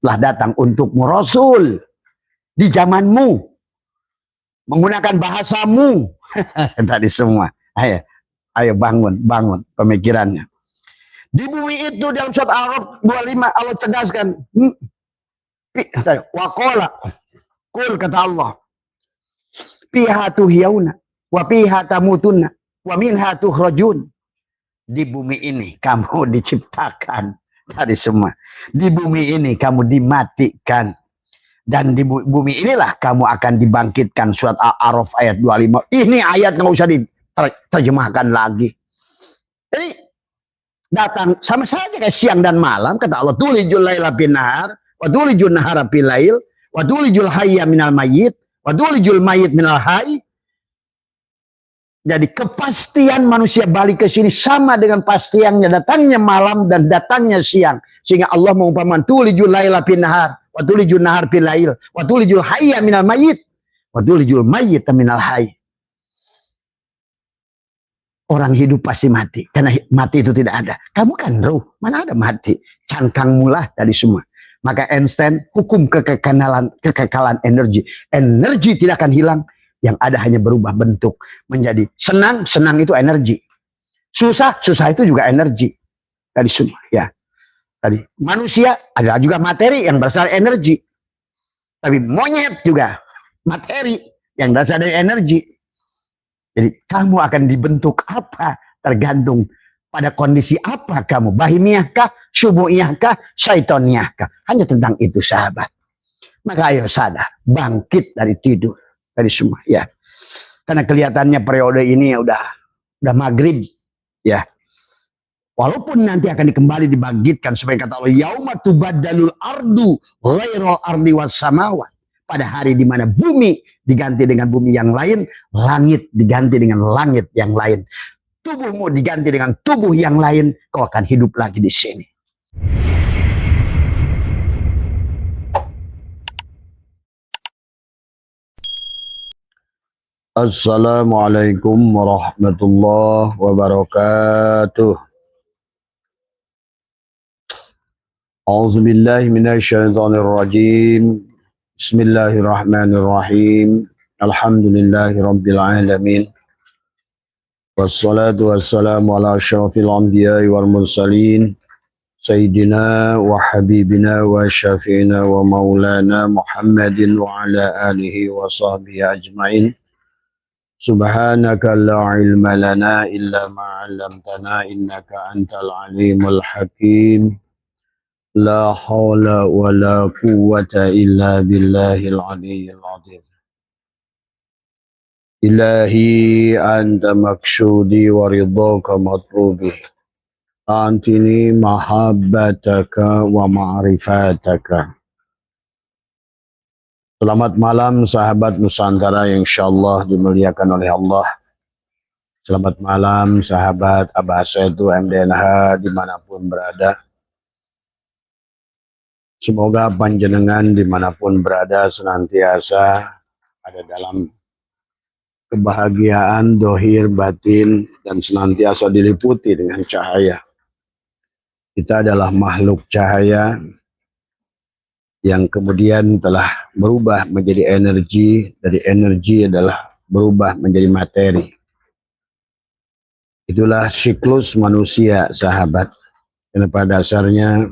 telah datang untukmu Rasul di zamanmu, menggunakan bahasamu. Tadi semua. Ayo bangun pemikirannya. Di bumi itu dalam surat Al-Araf 25 Allah tegaskan, waqala, qul kata Allah, fiha tuhyauna wa fiha tamutunna wa minha tukhrajun. Di bumi ini kamu diciptakan, tadi semua. Di bumi ini kamu dimatikan, dan di bumi inilah kamu akan dibangkitkan. Surat Al-Araf ayat 25. Ini ayat nggak usah diterjemahkan lagi. Ini datang sama saja kayak siang dan malam. Kata Allah, tulijul laila bin nahar wa tulijul nahara fil lail wa tulijul hayya minal mayyit wa tulijul mayyit minal hayy. Jadi kepastian manusia balik ke sini sama dengan pastiannya datangnya malam dan datangnya siang. Sehingga Allah mengumpamakan tulijul laila bin nahar wa tulijul nahar fil lail wa tulijul hayya minal mayyit wa tulijul mayyit minal hayy. Orang hidup pasti mati, karena mati itu tidak ada. Kamu kan ruh, mana ada mati? Cangkangmu lah tadi semua. Maka Einstein hukum kekekalan energi. Energi tidak akan hilang, yang ada hanya berubah bentuk menjadi senang. Senang itu energi. Susah itu juga energi. Tadi semua, ya. Tadi manusia adalah juga materi yang berasal dari energi. Tapi monyet juga materi yang berasal dari energi. Jadi kamu akan dibentuk apa tergantung pada kondisi apa kamu. Bahimiyah kah, syubuhiyah kah, syaitoniyah kah. Hanya tentang itu sahabat. Maka ayo sadar, bangkit dari tidur. Dari semua, ya. Karena kelihatannya periode ini udah maghrib, ya. Walaupun nanti akan kembali dibangkitkan. Supaya kata Allah, yauma tubaddalul ardu ghairal ardi was samawat. Pada hari di mana bumi diganti dengan bumi yang lain, langit diganti dengan langit yang lain, tubuhmu diganti dengan tubuh yang lain, kau akan hidup lagi di sini. Assalamualaikum warahmatullahi wabarakatuh. A'udzubillahi minasyaitonirrajim. Bismillahirrahmanirrahim. Alhamdulillahi rabbil alamin. Wassalatu wassalamu ala asyrafil anbiya'i wal mursalin. Sayyidina wa habibina wa syafi'ina wa maulana Muhammadin wa ala alihi wa sahbihi ajma'in. Subhanaka la ilma lana illa ma 'allamtana innaka antal alimul hakim. La haula wa la quwwata illa billahil aliyyil azim. Ilahi anta maksudi wa ridhaka matlubi. Antini mahabbataka wa ma'rifataka. Selamat malam sahabat Nusantara yang insyaallah dimuliakan oleh Allah. Selamat malam sahabat Abah Setu MDNH dimanapun berada. Semoga panjenengan dimanapun berada senantiasa ada dalam kebahagiaan dohir batin dan senantiasa diliputi dengan cahaya. Kita adalah makhluk cahaya yang kemudian telah berubah menjadi energi, dari energi adalah berubah menjadi materi. Itulah siklus manusia sahabat. Dan pada dasarnya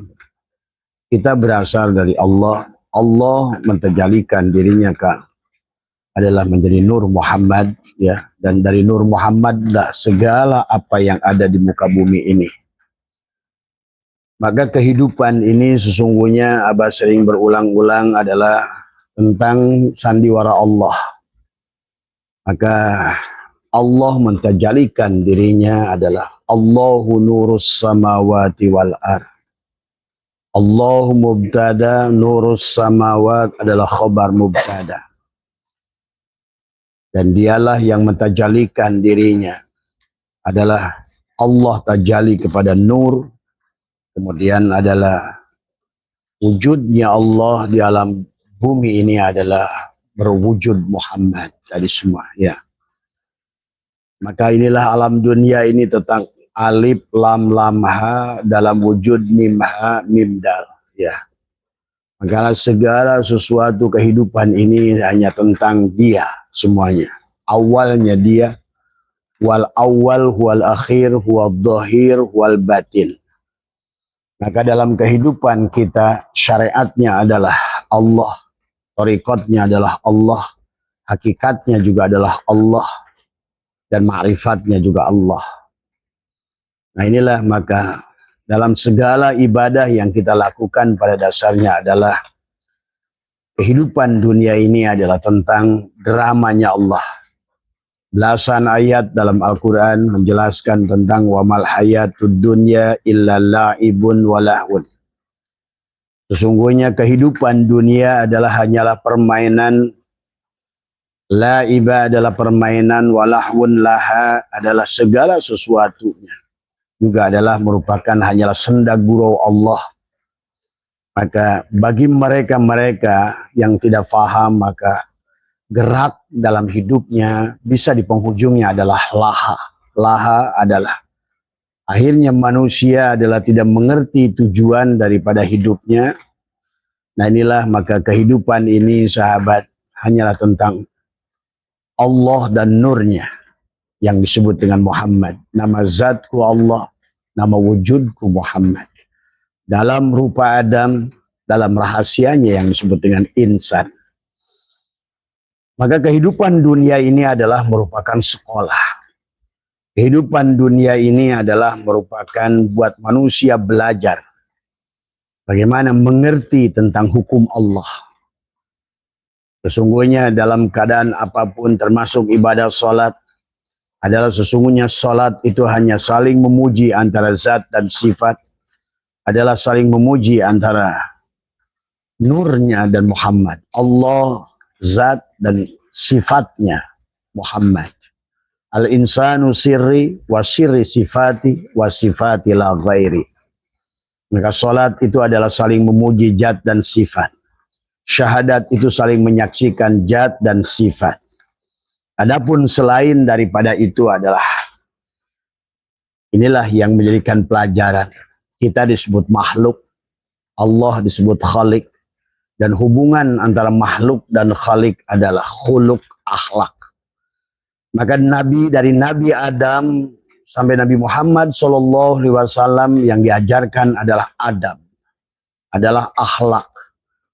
kita berasal dari Allah. Allah mentajalikan dirinya adalah menjadi Nur Muhammad, ya. Dan dari Nur Muhammad lah segala apa yang ada di muka bumi ini. Maka kehidupan ini sesungguhnya Abah sering berulang-ulang adalah tentang sandiwara Allah. Maka Allah mentajalikan dirinya adalah Allahu nurus samawati wal ardh. Allahu mubtada, nurus samawat adalah khobar mubtada. Dan dialah yang mentajalikan dirinya. Adalah Allah tajali kepada nur. Kemudian adalah wujudnya Allah di alam bumi ini adalah berwujud Muhammad. Tadi semua, ya. Maka inilah alam dunia ini tentang alif lam lam ha dalam wujud mim ha mim dal, ya. Maka segala sesuatu kehidupan ini hanya tentang dia semuanya. Awalnya dia, wal awal wal akhir wal dhahir wal batin. Maka dalam kehidupan kita syariatnya adalah Allah, thariqatnya adalah Allah, hakikatnya juga adalah Allah, dan ma'rifatnya juga Allah. Nah inilah maka dalam segala ibadah yang kita lakukan pada dasarnya adalah kehidupan dunia ini adalah tentang dramanya Allah. Belasan ayat dalam Al-Quran menjelaskan tentang wa mal hayatud dunya illa la'ibun wa lahun. Sesungguhnya kehidupan dunia adalah hanyalah permainan. La'iba adalah permainan, walahun laha adalah segala sesuatunya. Juga adalah merupakan hanyalah senda gurau Allah. Maka bagi mereka-mereka yang tidak faham, maka gerak dalam hidupnya bisa di penghujungnya adalah laha. Laha adalah akhirnya manusia adalah tidak mengerti tujuan daripada hidupnya. Nah inilah maka kehidupan ini sahabat hanyalah tentang Allah dan nurnya yang disebut dengan Muhammad. Nama zatku Allah, nama wujudku Muhammad. Dalam rupa Adam, dalam rahasianya yang disebut dengan insan. Maka kehidupan dunia ini adalah merupakan sekolah. Kehidupan dunia ini adalah merupakan buat manusia belajar bagaimana mengerti tentang hukum Allah. Sesungguhnya dalam keadaan apapun termasuk ibadah salat adalah sesungguhnya salat itu hanya saling memuji antara zat dan sifat, adalah saling memuji antara nurnya dan Muhammad. Allah, zat dan sifatnya Muhammad. Al-insanu sirri wa sirri sifati wa sifati la ghairi. Maka salat itu adalah saling memuji zat dan sifat. Syahadat itu saling menyaksikan zat dan sifat. Adapun selain daripada itu adalah inilah yang menjadikan pelajaran. Kita disebut makhluk, Allah disebut khalik, dan hubungan antara makhluk dan khalik adalah khuluk, akhlak. Maka Nabi dari Nabi Adam sampai Nabi Muhammad SAW yang diajarkan adalah adab, adalah akhlak,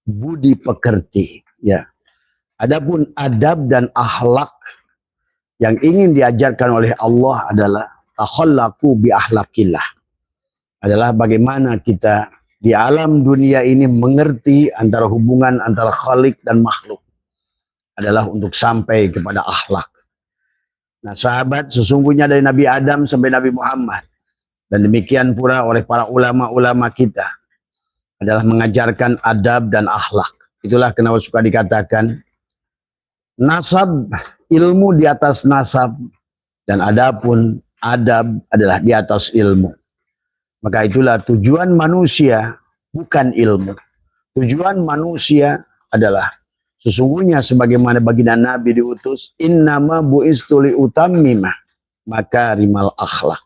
budi pekerti, ya. Adapun adab dan akhlak yang ingin diajarkan oleh Allah adalah takhallaqu bi akhlaqillah. Adalah bagaimana kita di alam dunia ini mengerti antara hubungan antara khalik dan makhluk. Adalah untuk sampai kepada akhlak. Nah, sahabat, sesungguhnya dari Nabi Adam sampai Nabi Muhammad dan demikian pula oleh para ulama-ulama kita adalah mengajarkan adab dan akhlak. Itulah kenapa suka dikatakan nasab, ilmu di atas nasab, dan adapun adab adalah di atas ilmu. Maka itulah tujuan manusia bukan ilmu. Tujuan manusia adalah sesungguhnya sebagaimana baginda Nabi diutus, innama bu'istu li utammima makarimal akhlak.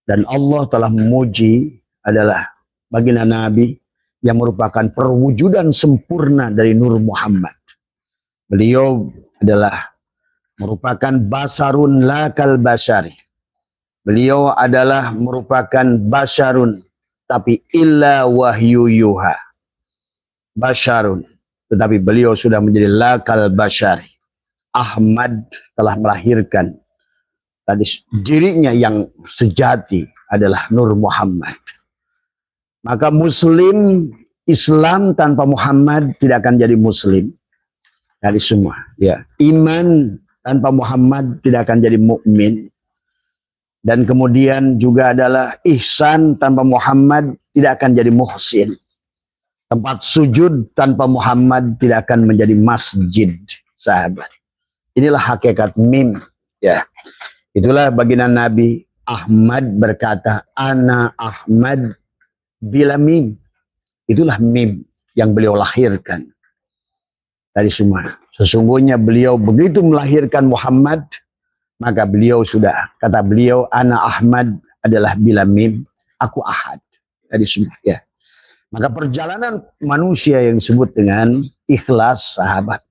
Dan Allah telah memuji adalah baginda Nabi yang merupakan perwujudan sempurna dari Nur Muhammad. Beliau adalah merupakan basarun lakal basari. Beliau adalah merupakan basarun tapi illa wahyu yuha. Basarun tetapi beliau sudah menjadi lakal basari. Ahmad telah melahirkan tadi dirinya yang sejati adalah Nur Muhammad. Maka muslim Islam tanpa Muhammad tidak akan jadi muslim. Dari semua, ya. Iman tanpa Muhammad tidak akan jadi mukmin. Dan kemudian juga adalah ihsan tanpa Muhammad tidak akan jadi muhsin. Tempat sujud tanpa Muhammad tidak akan menjadi masjid, sahabat. Inilah hakikat mim, ya. Itulah baginda Nabi Ahmad berkata, ana Ahmad bila mim. Itulah mim yang beliau lahirkan. Dari semua. Sesungguhnya beliau begitu melahirkan Muhammad, maka beliau sudah, kata beliau, ana Ahmad adalah bila mim, aku ahad. Dari semua, ya. Maka perjalanan manusia yang disebut dengan ikhlas, sahabat,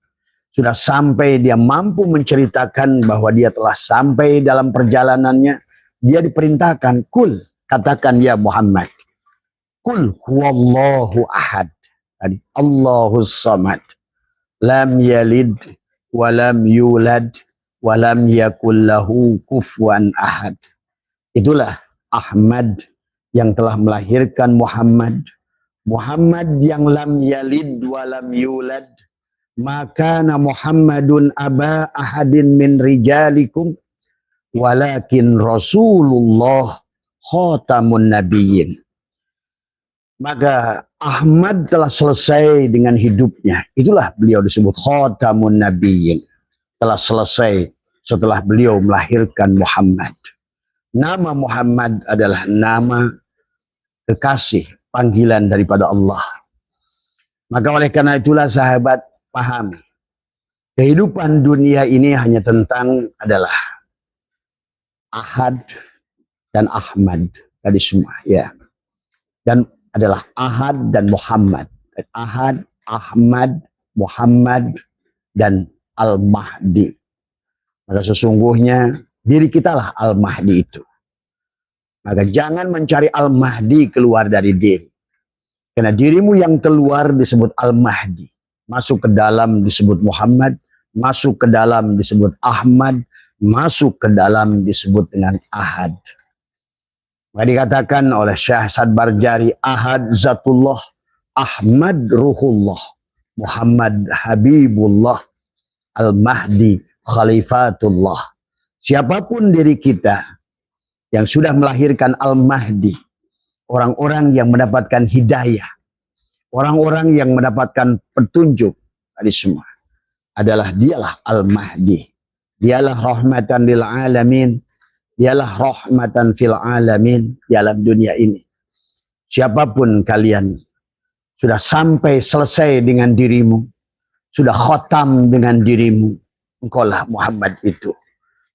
sudah sampai dia mampu menceritakan bahwa dia telah sampai dalam perjalanannya, dia diperintahkan, kul, katakan ya Muhammad, kul huwallahu ahad, tadi Allahus samad, lam yalid walam yulad walam yakul lahu kufuwan ahad. Itulah Ahmad yang telah melahirkan Muhammad, Muhammad yang lam yalid walam yulad, maka Muhammadun aba ahadin min rijalikum walakin Rasulullah khatamun nabiyyin. Maka Ahmad telah selesai dengan hidupnya. Itulah beliau disebut khatamun nabiyyin. Telah selesai setelah beliau melahirkan Muhammad. Nama Muhammad adalah nama kekasih, panggilan daripada Allah. Maka oleh karena itulah sahabat, pahami, kehidupan dunia ini hanya tentang adalah Ahad dan Ahmad tadi semua, ya. Dan adalah Ahad dan Muhammad. Ahad, Ahmad, Muhammad, dan Al-Mahdi. Maka sesungguhnya diri kita lah Al-Mahdi itu. Maka jangan mencari Al-Mahdi keluar dari diri. Karena dirimu yang keluar disebut Al-Mahdi. Masuk ke dalam disebut Muhammad, masuk ke dalam disebut Ahmad, masuk ke dalam disebut dengan Ahad. Maka dikatakan oleh Syekh Sa'd Barjari, Ahad Zatullah, Ahmad Ruhullah, Muhammad Habibullah, Al-Mahdi Khalifatullah. Siapapun diri kita yang sudah melahirkan Al-Mahdi, orang-orang yang mendapatkan hidayah, orang-orang yang mendapatkan petunjuk, tadi semua adalah dialah Al-Mahdi. Dialah rahmatan lil alamin, dialah rahmatan fil alamin di alam dunia ini. Siapapun kalian sudah sampai selesai dengan dirimu, sudah khatam dengan dirimu, engkaulah Muhammad itu.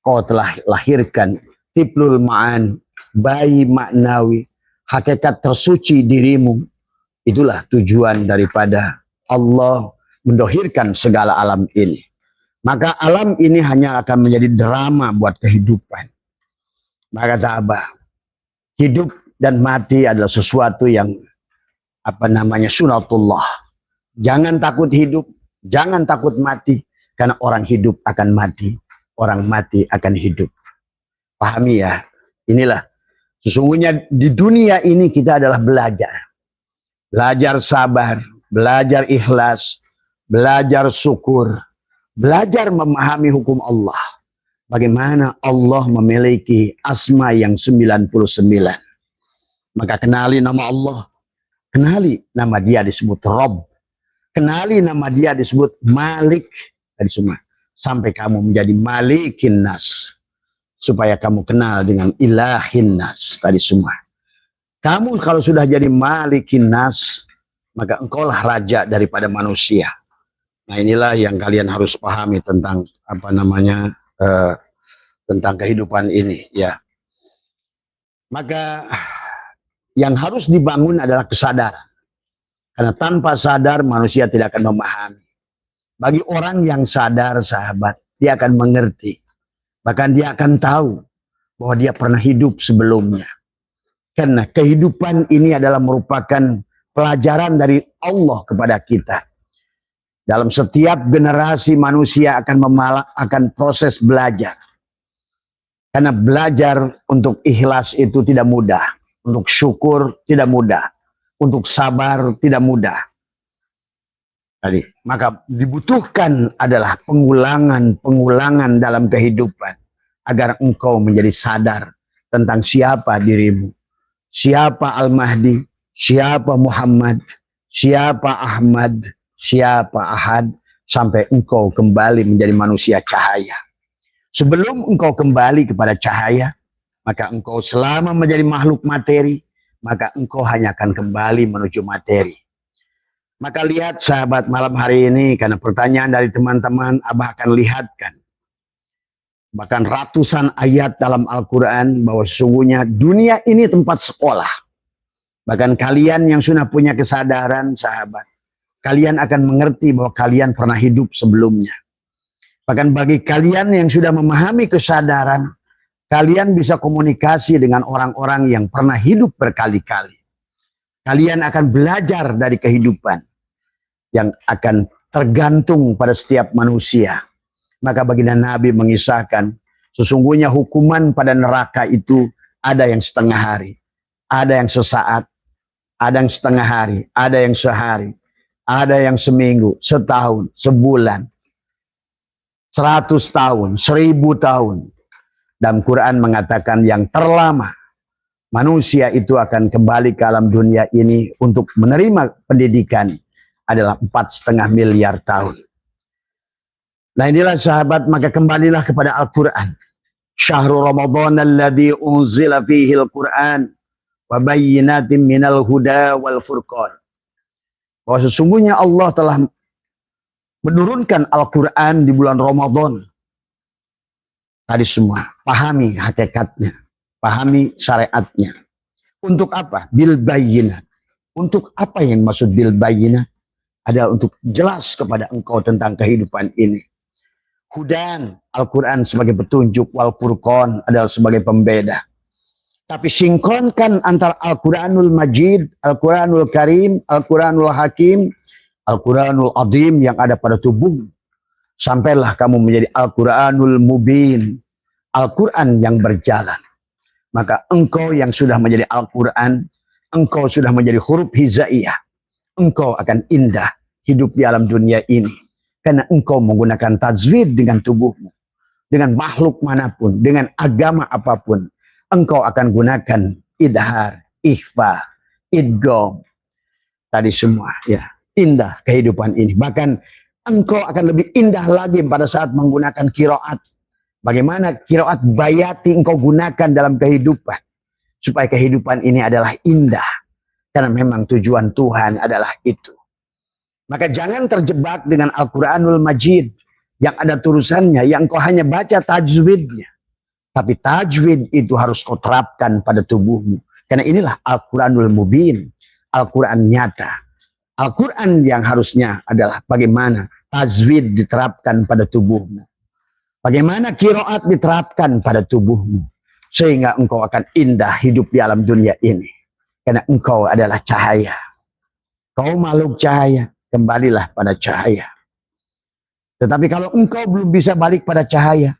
Kau telah lahirkan tiplul ma'an, bayi maknawi, hakikat tersuci dirimu. Itulah tujuan daripada Allah mendohirkan segala alam ini. Maka alam ini hanya akan menjadi drama buat kehidupan. Maka sahabat, hidup dan mati adalah sesuatu yang sunatullah. Jangan takut hidup, jangan takut mati, karena orang hidup akan mati, orang mati akan hidup. Pahami ya, inilah sesungguhnya di dunia ini kita adalah belajar. Belajar sabar, belajar ikhlas, belajar syukur, belajar memahami hukum Allah. Bagaimana Allah memiliki asma yang 99. Maka kenali nama Allah, kenali nama dia disebut Rabb, kenali nama dia disebut Malik, tadi semua. Sampai kamu menjadi Malikin Nas, supaya kamu kenal dengan Ilahin Nas, tadi semua. Kamu kalau sudah jadi Malikin Nas, maka engkaulah raja daripada manusia. Nah inilah yang kalian harus pahami tentang tentang kehidupan ini, ya. Maka yang harus dibangun adalah kesadaran. Karena tanpa sadar manusia tidak akan memahami. Bagi orang yang sadar, sahabat, dia akan mengerti. Bahkan dia akan tahu bahwa dia pernah hidup sebelumnya. Karena kehidupan ini adalah merupakan pelajaran dari Allah kepada kita. Dalam setiap generasi manusia akan proses belajar. Karena belajar untuk ikhlas itu tidak mudah. Untuk syukur tidak mudah. Untuk sabar tidak mudah. Tadi, maka dibutuhkan adalah pengulangan dalam kehidupan. Agar engkau menjadi sadar tentang siapa dirimu. Siapa Al-Mahdi, siapa Muhammad, siapa Ahmad, siapa Ahad, sampai engkau kembali menjadi manusia cahaya. Sebelum engkau kembali kepada cahaya, maka engkau selama menjadi makhluk materi, maka engkau hanya akan kembali menuju materi. Maka lihat sahabat malam hari ini, karena pertanyaan dari teman-teman, Abah akan lihatkan. Bahkan ratusan ayat dalam Al-Quran bahwa sesungguhnya dunia ini tempat sekolah. Bahkan kalian yang sudah punya kesadaran, sahabat, kalian akan mengerti bahwa kalian pernah hidup sebelumnya. Bahkan bagi kalian yang sudah memahami kesadaran, kalian bisa komunikasi dengan orang-orang yang pernah hidup berkali-kali. Kalian akan belajar dari kehidupan yang akan tergantung pada setiap manusia. Maka baginda Nabi mengisahkan, sesungguhnya hukuman pada neraka itu ada yang setengah hari, ada yang sesaat, ada yang setengah hari, ada yang sehari, ada yang seminggu, setahun, sebulan, 100 tahun, 1000 tahun. Dalam Quran mengatakan yang terlama manusia itu akan kembali ke alam dunia ini untuk menerima pendidikan adalah 4,5 miliar tahun. Nah inilah sahabat, maka kembalilah kepada Al-Quran. Syahrul Ramadan alladzi unzila fihi al-Quran wa bayyinatin minal huda wal furqan. Bahwa sesungguhnya Allah telah menurunkan Al-Quran di bulan Ramadan. Tadi semua, pahami hakikatnya, pahami syariatnya. Untuk apa? Bil bayyinat. Untuk apa yang maksud bil bayyinat? Adalah untuk jelas kepada engkau tentang kehidupan ini. Hudan, Al-Quran sebagai petunjuk, wal furqan adalah sebagai pembeda. Tapi sinkronkan antara Al-Quranul Majid, Al-Quranul Karim, Al-Quranul Hakim, Al-Quranul Azim yang ada pada tubuh. Sampailah kamu menjadi Al-Quranul Mubin, Al-Quran yang berjalan. Maka engkau yang sudah menjadi Al-Quran, engkau sudah menjadi huruf hizaiyah. Engkau akan indah hidup di alam dunia ini. Karena engkau menggunakan tajwid dengan tubuhmu. Dengan makhluk manapun, dengan agama apapun. Engkau akan gunakan idhar, ikhfa, idgham. Tadi semua ya. Indah kehidupan ini. Bahkan engkau akan lebih indah lagi pada saat menggunakan qiraat. Bagaimana qiraat bayati engkau gunakan dalam kehidupan. Supaya kehidupan ini adalah indah. Karena memang tujuan Tuhan adalah itu. Maka jangan terjebak dengan Al-Quranul Majid. Yang ada tulisannya, yang kau hanya baca tajwidnya. Tapi tajwid itu harus kau terapkan pada tubuhmu. Karena inilah Al-Quranul Mubin. Al-Quran nyata. Al-Quran yang harusnya adalah bagaimana tajwid diterapkan pada tubuhmu. Bagaimana qiraat diterapkan pada tubuhmu. Sehingga engkau akan indah hidup di alam dunia ini. Karena engkau adalah cahaya. Kau makhluk cahaya. Kembalilah pada cahaya. Tetapi kalau engkau belum bisa balik pada cahaya,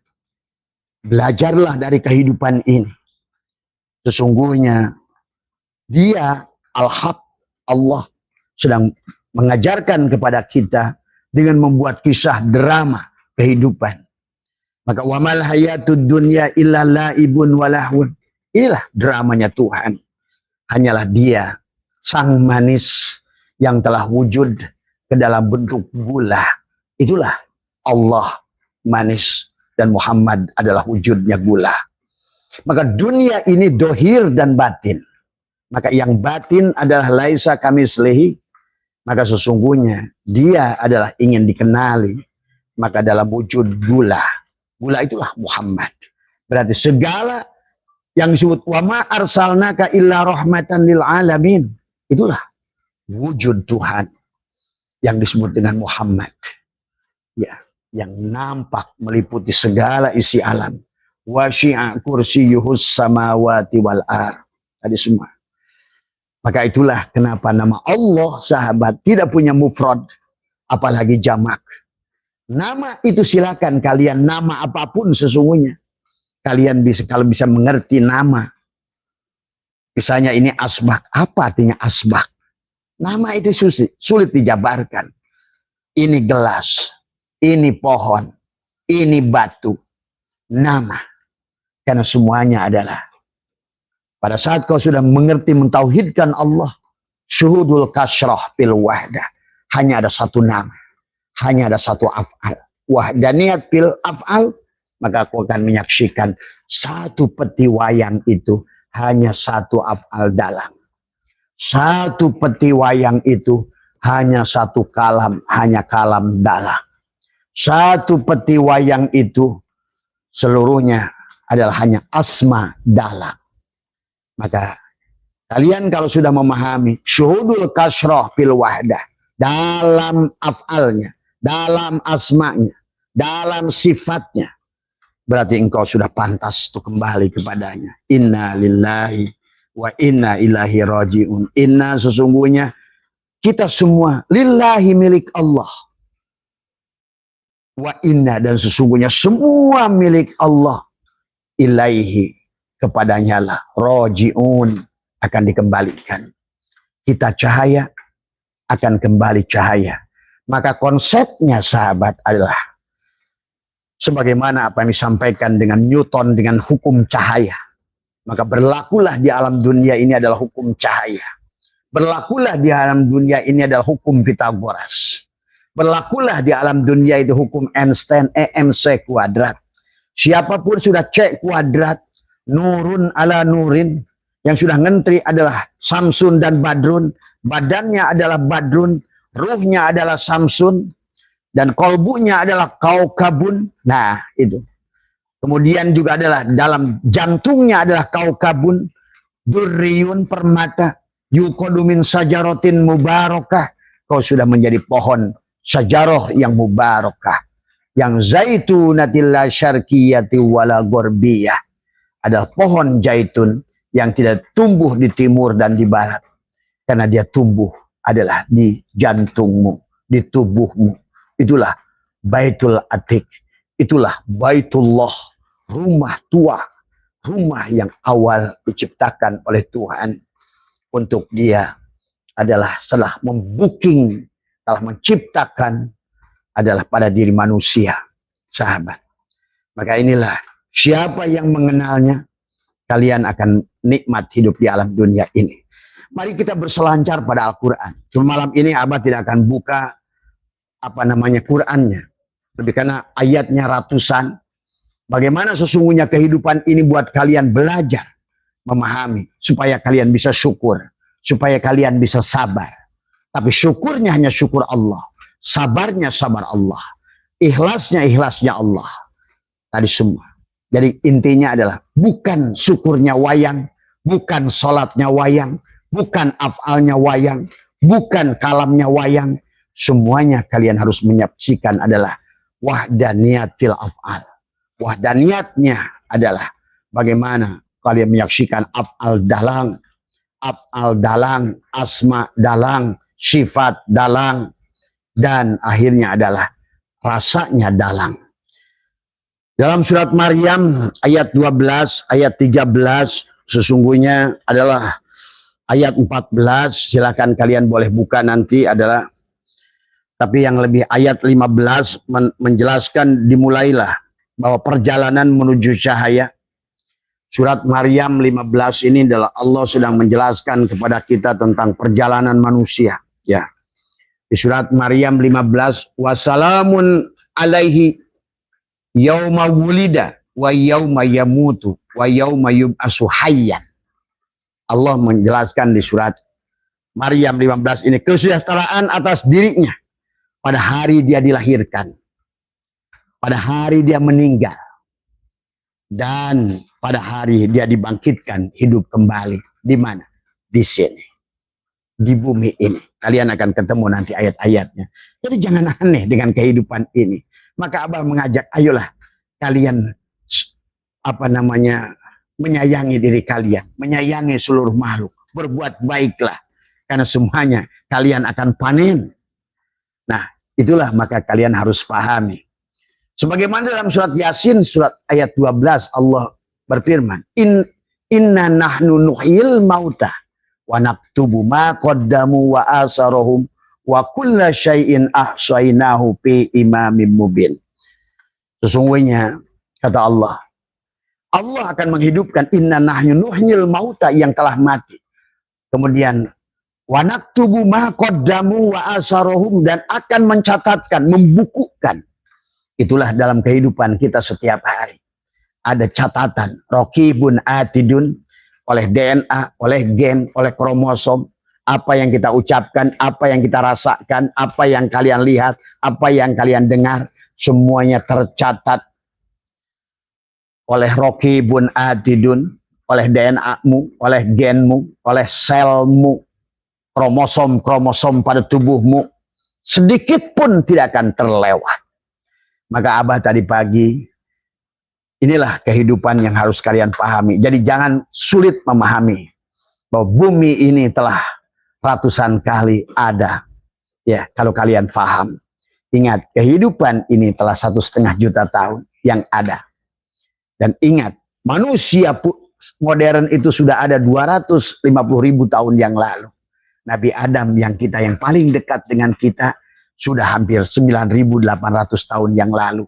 belajarlah dari kehidupan ini. Sesungguhnya dia Al-Haq, Allah sedang mengajarkan kepada kita dengan membuat kisah drama kehidupan. Maka wamal hayatud dunya illa laibun walahun. Inilah dramanya Tuhan. Hanyalah dia sang manis yang telah wujud ke dalam bentuk gula. Itulah Allah manis dan Muhammad adalah wujudnya gula. Maka dunia ini dohir dan batin. Maka yang batin adalah laisa kamislihi. Maka sesungguhnya dia adalah ingin dikenali. Maka dalam wujud gula. Gula itulah Muhammad. Berarti segala yang disebut wa ma arsalnaka illa rahmatan lil alamin. Itulah wujud Tuhan yang disebut dengan Muhammad. Ya, yang nampak meliputi segala isi alam. Wasi'a kursiyuhus samawati wal ar. Tadi semua. Maka itulah kenapa nama Allah sahabat tidak punya mufrad apalagi jamak. Nama itu silakan kalian nama apapun sesungguhnya. Kalian bisa kalau bisa mengerti nama. Misalnya ini asbak. Apa artinya asbak? Nama itu sulit dijabarkan. Ini gelas, ini pohon, ini batu. Nama. Karena semuanya adalah. Pada saat kau sudah mengerti mentauhidkan Allah. Syuhudul kasrah bil wahdah. Hanya ada satu nama. Hanya ada satu af'al. Wahdaniyat bil af'al. Maka aku akan menyaksikan satu peti wayang itu. Hanya satu af'al dalam. Satu peti wayang itu hanya satu kalam, hanya kalam dalam. Satu peti wayang itu seluruhnya adalah hanya asma dalam. Maka Kalian kalau sudah memahami syuhudul kasroh fil wahdah, dalam af'alnya, dalam asma'nya, dalam sifatnya, berarti engkau sudah pantas untuk kembali kepadanya. Inna lillahi wa inna ilahi raji'un. Inna, sesungguhnya kita semua lillahi, milik Allah. Wa inna, dan sesungguhnya semua milik Allah. Ilaihi, kepadanya lah raji'un, akan dikembalikan. Kita cahaya, akan kembali cahaya. Maka konsepnya sahabat adalah sebagaimana apa yang disampaikan dengan Newton dengan hukum cahaya. Maka berlakulah di alam dunia ini adalah hukum cahaya. Berlakulah di alam dunia ini adalah hukum Pitagoras. Berlakulah di alam dunia itu hukum Einstein, EMC kuadrat. Siapapun sudah cek kuadrat, nurun ala nurin, yang sudah ngentri adalah Samsun dan Badrun, badannya adalah Badrun, ruhnya adalah Samsun, dan kolbunya adalah Kaukabun. Nah, itu. Kemudian juga adalah dalam jantungnya adalah Kaukabun, Durriyun, permata, yukodumin sajarotin mubarakah. Kau sudah menjadi pohon sajaroh yang mubarakah, yang zaitunatillah syarqiyati wala gorbiyah, adalah pohon zaitun yang tidak tumbuh di timur dan di barat, karena dia tumbuh adalah di jantungmu, di tubuhmu. Itulah Baitul Atiq, itulah Baitullah, rumah tua, rumah yang awal diciptakan oleh Tuhan untuk dia adalah setelah membooking, telah menciptakan adalah pada diri manusia, sahabat. Maka inilah, siapa yang mengenalnya, kalian akan nikmat hidup di alam dunia ini. Mari kita berselancar pada Al-Quran. Cuma malam ini Abah tidak akan buka Qurannya. Lebih karena ayatnya ratusan. Bagaimana sesungguhnya kehidupan ini buat kalian belajar, memahami, supaya kalian bisa syukur, supaya kalian bisa sabar. Tapi syukurnya hanya syukur Allah, sabarnya sabar Allah, ikhlasnya ikhlasnya Allah. Tadi semua. Jadi intinya adalah bukan syukurnya wayang, bukan sholatnya wayang, bukan af'alnya wayang, bukan kalamnya wayang. Semuanya kalian harus menyaksikan adalah wahdaniyat fil af'al. Wahdaniyatnya adalah bagaimana kalian menyaksikan af'al dalang, asma dalang, sifat dalang, dan akhirnya adalah rasanya dalang. Dalam surat Maryam ayat 12, ayat 13, sesungguhnya adalah ayat 14, silakan kalian boleh buka nanti adalah, tapi yang lebih ayat 15 menjelaskan dimulailah bahwa perjalanan menuju cahaya. Surat Maryam 15 ini adalah Allah sedang menjelaskan kepada kita tentang perjalanan manusia. Ya. Di surat Maryam 15, wassalamun alaihi yauma wulida wa yauma yamutu wa yauma yub'asu hayyan. Allah menjelaskan di surat Maryam 15 ini kesejahteraan atas dirinya pada hari dia dilahirkan, pada hari dia meninggal, dan pada hari dia dibangkitkan hidup kembali. Di mana? Di sini, di bumi ini. Kalian akan ketemu nanti ayat-ayatnya. Jadi jangan aneh dengan kehidupan ini. Maka Abah mengajak, ayolah kalian menyayangi diri kalian, menyayangi seluruh makhluk, berbuat baiklah, karena semuanya kalian akan panen. Nah, itulah maka kalian harus pahami. Sebagaimana dalam surat Yasin surat ayat 12 Allah berfirman, inna nahnu nuhyil mauta wa naktubu ma qaddamu wa asarahum wa kulla syai'in ahsainahu fi imamin mubin. Sesungguhnya kata Allah, Allah akan menghidupkan inna nahnu nuhyil mauta yang telah mati. Kemudian wa naktubu ma qaddamu wa asarahum, dan akan mencatatkan, membukukan. Itulah dalam kehidupan kita setiap hari. Ada catatan, raqibun atidun, oleh DNA, oleh gen, oleh kromosom. Apa yang kita ucapkan, apa yang kita rasakan, apa yang kalian lihat, apa yang kalian dengar, semuanya tercatat oleh raqibun atidun, oleh DNA-mu, oleh genmu, oleh selmu, kromosom-kromosom pada tubuhmu, sedikit pun tidak akan terlewat. Maka Abah tadi pagi, inilah kehidupan yang harus kalian pahami. Jadi jangan sulit memahami bahwa bumi ini telah ratusan kali ada. Ya, kalau kalian paham. Ingat, kehidupan ini telah 1,5 juta tahun yang ada. Dan ingat, manusia modern itu sudah ada 250.000 tahun yang lalu. Nabi Adam yang paling dekat dengan kita sudah hampir 9.800 tahun yang lalu.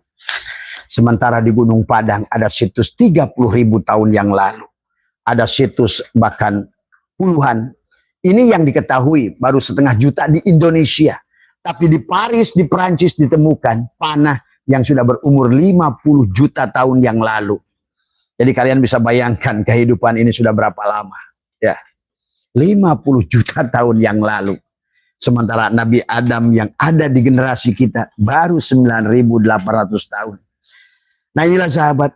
Sementara di Gunung Padang ada situs 30.000 tahun yang lalu. Ada situs bahkan puluhan. Ini yang diketahui baru 1,5 juta di Indonesia. Tapi di Paris, di Perancis ditemukan panah yang sudah berumur 50 juta tahun yang lalu. Jadi kalian bisa bayangkan kehidupan ini sudah berapa lama. Ya, 50 juta tahun yang lalu. Sementara Nabi Adam yang ada di generasi kita baru 9.800 tahun. Nah inilah sahabat.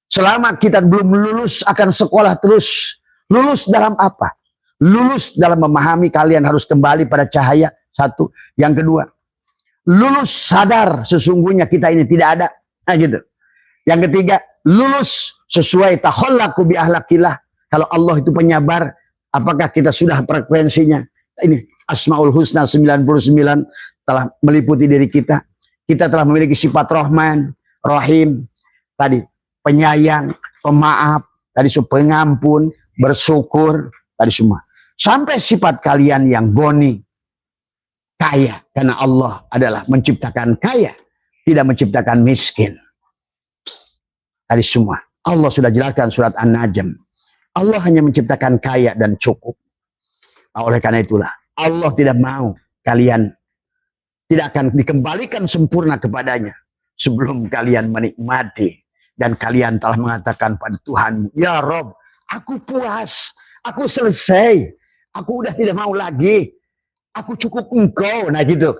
Selama kita belum lulus akan sekolah terus. Lulus dalam apa? Lulus dalam memahami kalian harus kembali pada cahaya. Satu. Yang kedua, lulus sadar sesungguhnya kita ini tidak ada. Nah gitu. Yang ketiga, lulus sesuai tahollaku bi ahlakillah. Kalau Allah itu penyabar, apakah kita sudah frekuensinya? Ini Asmaul Husna 99 telah meliputi diri kita. Kita telah memiliki sifat Rahman, Rahim, tadi penyayang, pemaaf, tadi pengampun, bersyukur, tadi semua. Sampai sifat kalian yang goni, kaya, karena Allah adalah menciptakan kaya, tidak menciptakan miskin. Tadi semua. Allah sudah jelaskan surat An-Najm. Allah hanya menciptakan kaya dan cukup. Nah, oleh karena itulah, Allah tidak mau kalian tidak akan dikembalikan sempurna kepadanya sebelum kalian menikmati. Dan kalian telah mengatakan pada Tuhan, ya Rob, aku puas, aku selesai, aku udah tidak mau lagi. Aku cukup engkau. Nah gitu.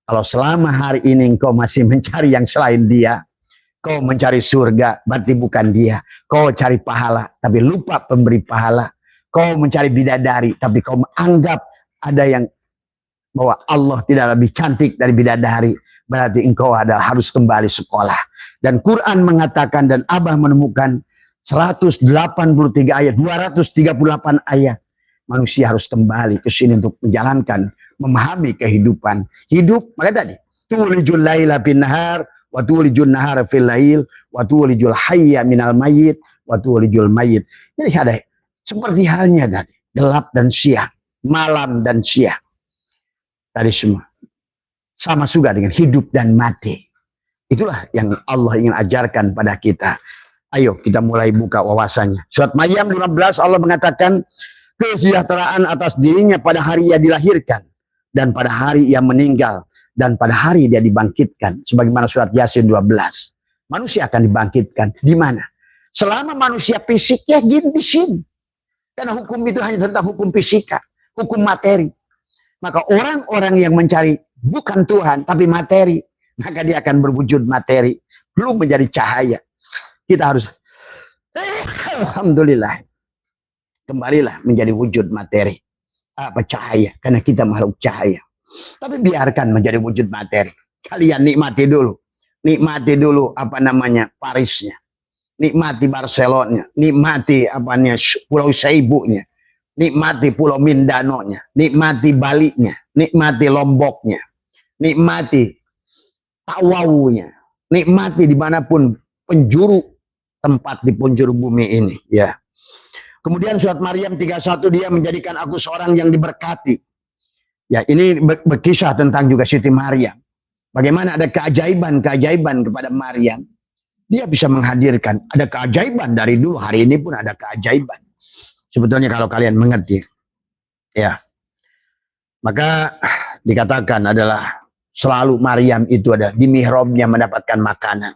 Kalau selama hari ini engkau masih mencari yang selain dia, kau mencari surga, berarti bukan dia. Kau cari pahala, tapi lupa pemberi pahala. Kau mencari bidadari, tapi kau menganggap ada yang bahwa Allah tidak lebih cantik dari bidadari. Berarti engkau harus kembali sekolah. Dan Quran mengatakan dan Abah menemukan 183 ayat, 238 ayat. Manusia harus kembali ke sini untuk menjalankan, memahami kehidupan. Hidup, maka tadi, tulijul laila bin nahar, wa tulijul nahara fil lail, wa tulijul hayya minal mayyit, wa tulijul mayyit. Jadi ada seperti halnya tadi, gelap dan siang, malam dan siang. Tadi semua. Sama juga dengan hidup dan mati. Itulah yang Allah ingin ajarkan pada kita. Ayo kita mulai buka wawasannya. Surat Maryam 15 Allah mengatakan, kesejahteraan atas dirinya pada hari ia dilahirkan, dan pada hari ia meninggal, dan pada hari dia dibangkitkan. Sebagaimana surat Yasin 12. Manusia akan dibangkitkan. Di mana? Selama manusia fisiknya di sini. Karena hukum itu hanya tentang hukum fisika, hukum materi. Maka orang-orang yang mencari bukan Tuhan, tapi materi, maka dia akan berwujud materi, belum menjadi cahaya. Kita harus, alhamdulillah, kembalilah menjadi wujud materi, apa cahaya, karena kita makhluk cahaya. Tapi biarkan menjadi wujud materi. Kalian nikmati dulu apa namanya Parisnya, nikmati Barcelona, nikmati apanya Pulau Seibunya, nikmati Pulau Mindanonya, nikmati Balinya, nikmati Lomboknya, nikmati Tawaunya, nikmati dimanapun penjuru tempat di penjuru bumi ini, ya. Kemudian surat Maryam 31, dia menjadikan aku seorang yang diberkati. Ya, ini berkisah tentang juga Siti Maryam. Bagaimana ada keajaiban-keajaiban kepada Maryam. Dia bisa menghadirkan, ada keajaiban dari dulu, hari ini pun ada keajaiban. Sebetulnya kalau kalian mengerti. Ya. Maka dikatakan adalah selalu Maryam itu ada di mihrabnya mendapatkan makanan.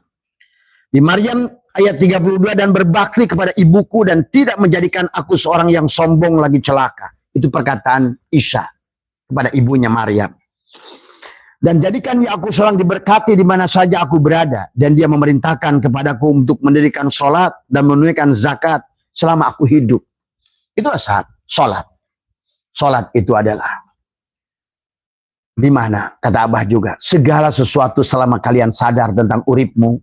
Di Maryam ayat 32, dan berbakti kepada ibuku dan tidak menjadikan aku seorang yang sombong lagi celaka. Itu perkataan Isa kepada ibunya Maryam. Dan jadikannya aku seorang diberkati di mana saja aku berada. Dan dia memerintahkan kepadaku untuk mendirikan sholat dan menunaikan zakat selama aku hidup. Itulah saat sholat. Sholat itu adalah di mana kata Abah juga, segala sesuatu selama kalian sadar tentang uripmu,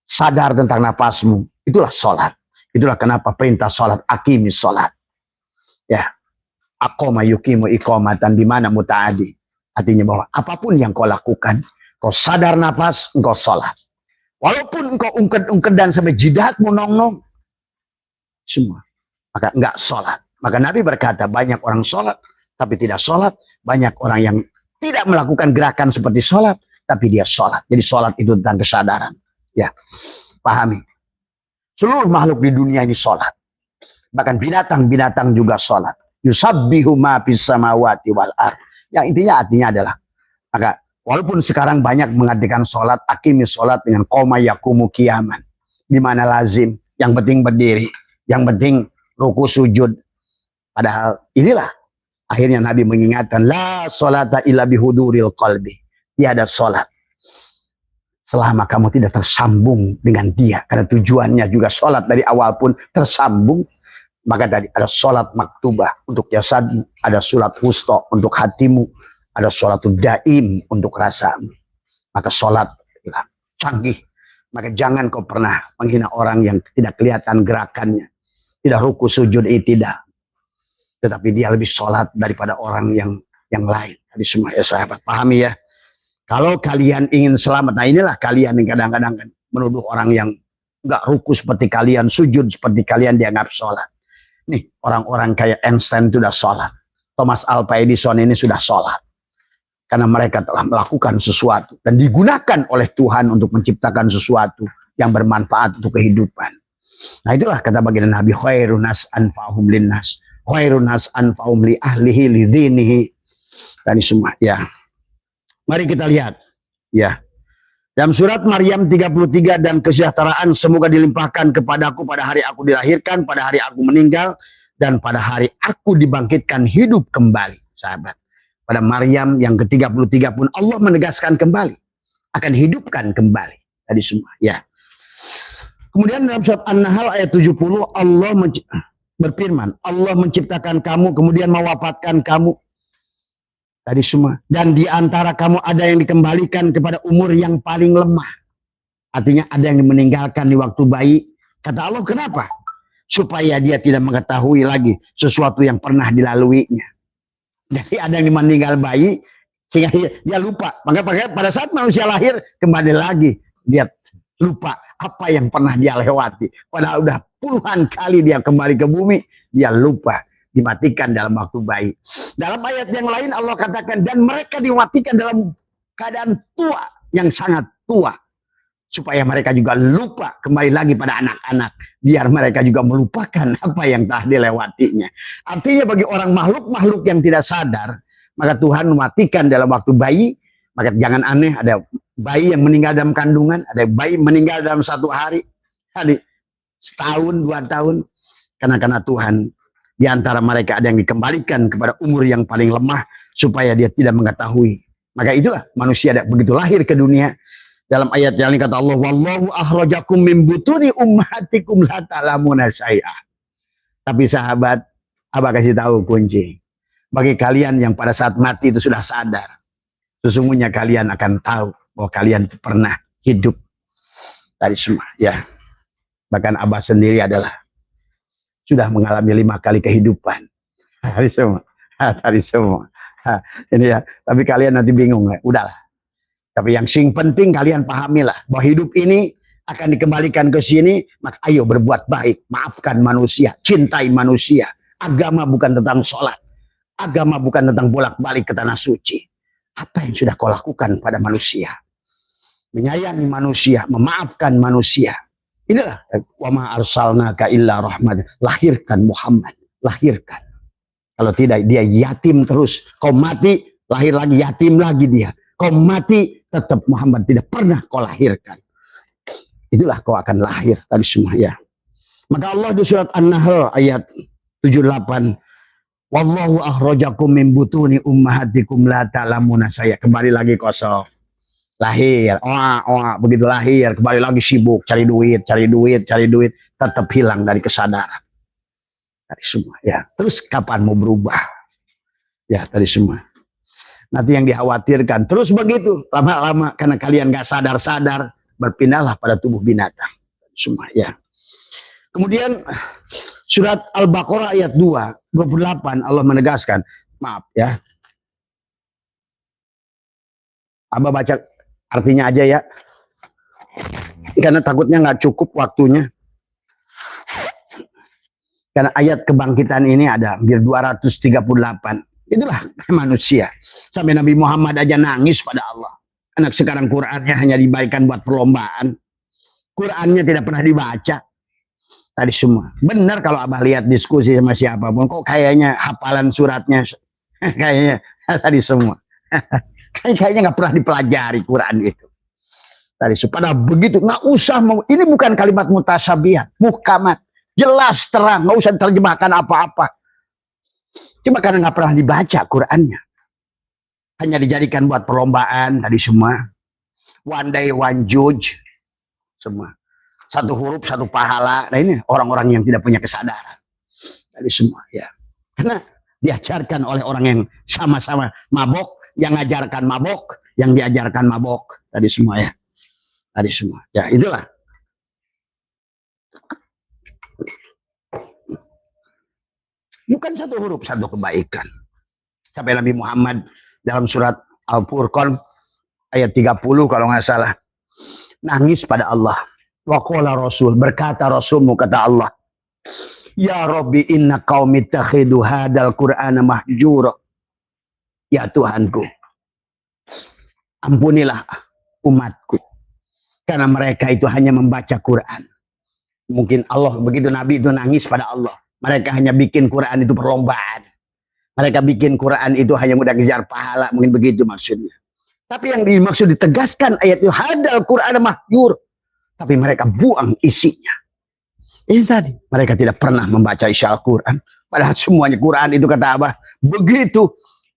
sadar tentang nafasmu, itulah sholat. Itulah kenapa perintah sholat, akimis sholat. Ya, aqoma yukimu iqomatan di mana mutaadi. Artinya bahwa apapun yang kau lakukan, kau sadar nafas, engkau sholat. Walaupun engkau ungked-ungkedan sampai jidatmu nong-nong, semua, maka enggak sholat. Maka Nabi berkata, banyak orang sholat, tapi tidak sholat. Banyak orang yang tidak melakukan gerakan seperti sholat, tapi dia sholat. Jadi sholat itu tentang kesadaran. Ya, pahami. Seluruh makhluk di dunia ini sholat. Bahkan binatang-binatang juga sholat. Yusabbihu ma fis samawati wal ardh. Yang intinya artinya adalah, maka walaupun sekarang banyak mengartikan sholat, akimis sholat dengan qoma yakumu qiyaman. Di mana lazim, yang penting berdiri, yang penting ruku sujud. Padahal inilah akhirnya Nabi mengingatkan, la sholata illa bihuduril qalbi. Tiada sholat selama kamu tidak tersambung dengan dia. Karena tujuannya juga sholat dari awal pun tersambung. Maka tadi ada sholat maktubah untuk jasadmu, ada sholat wusta untuk hatimu, ada sholat daim untuk rasamu. Maka sholat canggih. Maka jangan kau pernah menghina orang yang tidak kelihatan gerakannya. Tidak ruku sujud tidak. Tetapi dia lebih sholat daripada orang yang lain. Tadi semua ya sahabat, pahami ya. Kalau kalian ingin selamat, nah inilah kalian yang kadang-kadang kan menuduh orang yang nggak ruku seperti kalian, sujud seperti kalian dianggap sholat. Nih orang-orang kayak Einstein itu sudah sholat. Thomas Alva Edison ini sudah sholat. Karena mereka telah melakukan sesuatu dan digunakan oleh Tuhan untuk menciptakan sesuatu yang bermanfaat untuk kehidupan. Nah itulah kata baginda Nabi, khairun nas anfa'hum linnas. Khairun nas anfa'hum li ahlihi li dinihi. Tadi semua ya. Mari kita lihat ya. Dalam surat Maryam 33, dan kesejahteraan semoga dilimpahkan kepadaku pada hari aku dilahirkan, pada hari aku meninggal, dan pada hari aku dibangkitkan hidup kembali. Sahabat, pada Maryam yang ke-33 pun Allah menegaskan kembali, akan hidupkan kembali. Tadi semua ya. Kemudian dalam surat An-Nahl ayat 70 Allah berfirman, Allah menciptakan kamu kemudian mewafatkan kamu. Tadi semua. Dan di antara kamu ada yang dikembalikan kepada umur yang paling lemah. Artinya ada yang meninggalkan di waktu bayi. Kata Allah, kenapa? Supaya dia tidak mengetahui lagi sesuatu yang pernah dilaluinya. Jadi ada yang meninggal bayi sehingga dia lupa. Maka pada saat manusia lahir kembali lagi dia lupa apa yang pernah dia lewati. Padahal udah puluhan kali dia kembali ke bumi, dia lupa. Dimatikan dalam waktu bayi. Dalam ayat yang lain Allah katakan, dan mereka dimatikan dalam keadaan tua, yang sangat tua. Supaya mereka juga lupa kembali lagi pada anak-anak. Biar mereka juga melupakan apa yang telah dilewatinya. Artinya bagi orang makhluk-makhluk yang tidak sadar, maka Tuhan mematikan dalam waktu bayi. Maka jangan aneh, ada bayi yang meninggal dalam kandungan, ada bayi meninggal dalam 1 hari, setahun, 2 tahun. Karena Tuhan, di antara mereka ada yang dikembalikan kepada umur yang paling lemah supaya dia tidak mengetahui. Maka itulah manusia begitu lahir ke dunia. Dalam ayat yang lain kata Allah, wallahu akhrajakum min butuni ummahatikum la ta'lamuna syai'a. Tapi sahabat, Abah kasih tahu kunci. Bagi kalian yang pada saat mati itu sudah sadar, sesungguhnya kalian akan tahu bahwa kalian pernah hidup. Tadi semua ya. Bahkan Abah sendiri adalah sudah mengalami 5 kali kehidupan. Tadi semua. Ini ya. Tapi kalian nanti bingung ya. Udahlah. Tapi yang sing penting kalian pahamilah bahwa hidup ini akan dikembalikan ke sini. Maka ayo berbuat baik, maafkan manusia, cintai manusia. Agama bukan tentang sholat. Agama bukan tentang bolak-balik ke tanah suci. Apa yang sudah kau lakukan pada manusia? Menyayangi manusia, memaafkan manusia. Inilah wa ma arsalnaka illa rahmatan. Lahirkan Muhammad, lahirkan. Kalau tidak dia yatim terus. Kau mati, lahir lagi yatim lagi dia. Kau mati, tetap Muhammad tidak pernah kau lahirkan. Itulah kau akan lahir tadi semua ya. Maka Allah di surat An-Nahl ayat 78, wallahu akhrajakum min butuni ummahatikum la ta'lamuna syai'a. Kembali lagi kosong. Lahir, begitu lahir, kembali lagi sibuk, cari duit, tetap hilang dari kesadaran. Tadi semua ya. Terus kapan mau berubah? Ya tadi semua. Nanti yang dikhawatirkan terus begitu lama-lama karena kalian gak sadar-sadar berpindahlah pada tubuh binatang. Semua ya. Kemudian surat Al-Baqarah ayat 28 Allah menegaskan, maaf ya. Abah baca artinya aja ya. Karena takutnya nggak cukup waktunya. Karena ayat kebangkitan ini ada hampir 238. Itulah manusia. Sampai Nabi Muhammad aja nangis pada Allah. Anak sekarang Qur'annya hanya dibagikan buat perlombaan. Qur'annya tidak pernah dibaca. Tadi semua. Benar kalau Abah lihat diskusi sama siapapun. Kok kayaknya hafalan suratnya. Kayaknya tadi semua. Kayaknya nggak pernah dipelajari Quran itu. Tadi pada begitu nggak usah mau. Ini bukan kalimat mutasyabihat, muhkamat, jelas terang, nggak usah terjemahkan apa-apa. Cuma karena nggak pernah dibaca Qurannya, hanya dijadikan buat perlombaan tadi semua. One day one judge, semua satu huruf satu pahala. Nah ini orang-orang yang tidak punya kesadaran tadi semua ya. Karena diajarkan oleh orang yang sama-sama mabok. Yang ngajarkan mabok, yang diajarkan mabok, tadi semua ya, tadi semua, ya itulah. Bukan satu huruf satu kebaikan. Sampai Nabi Muhammad dalam surat Al-Furqan ayat 30 kalau nggak salah, nangis pada Allah. Wa qala Rasul, berkata Rasulmu kata Allah, ya Rabbi inna qaumi takhidu hadal Qur'ana mahjura. Ya Tuhanku, ampunilah umatku. Karena mereka itu hanya membaca Quran. Mungkin Allah, begitu Nabi itu nangis pada Allah. Mereka hanya bikin Quran itu perlombaan. Mereka bikin Quran itu hanya mudah kejar pahala. Mungkin begitu maksudnya. Tapi yang dimaksud ditegaskan ayat itu, hadal Quran mahjur. Tapi mereka buang isinya. Ini tadi, mereka tidak pernah membaca isi Al-Quran. Padahal semuanya Quran itu kata Abah. Begitu.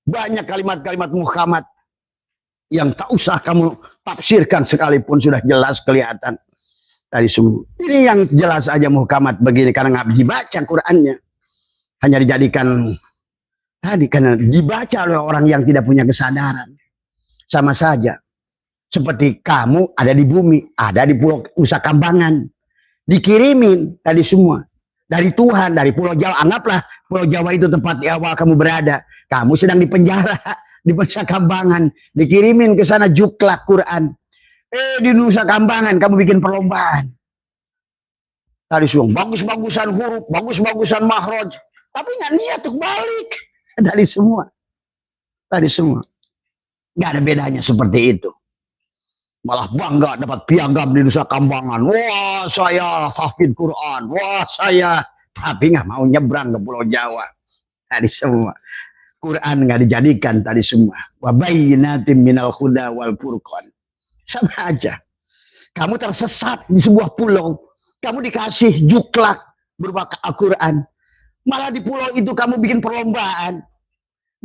Banyak kalimat-kalimat muhkamat yang tak usah kamu tafsirkan sekalipun sudah jelas kelihatan tadi semua. Ini yang jelas aja muhkamat begini karena nggak dibaca Qurannya, hanya dijadikan tadi karena dibaca oleh orang yang tidak punya kesadaran. Sama saja seperti kamu ada di bumi, ada di Pulau Nusa Kambangan, dikirimin tadi semua dari Tuhan, dari Pulau Jawa. Anggaplah Pulau Jawa itu tempat di awal kamu berada. Kamu sedang di penjara, di Nusa Kambangan, dikirimin ke sana juklak Quran. Di Nusa Kambangan kamu bikin perlombaan. Tadi semua bagus-bagusan huruf, bagus-bagusan mahroj, tapi nggak niat untuk balik. Dari semua, tadi semua, nggak ada bedanya seperti itu. Malah bangga dapat piagam di Nusa Kambangan. Wah saya hafid Quran, wah saya, tapi nggak mau nyebrang ke Pulau Jawa. Tadi semua. Quran nggak dijadikan tadi semua. Wa bayyinatin minal huda wal furqan. Sama aja. Kamu tersesat di sebuah pulau, kamu dikasih juklak berupa Al-Quran. Malah di pulau itu kamu bikin perlombaan.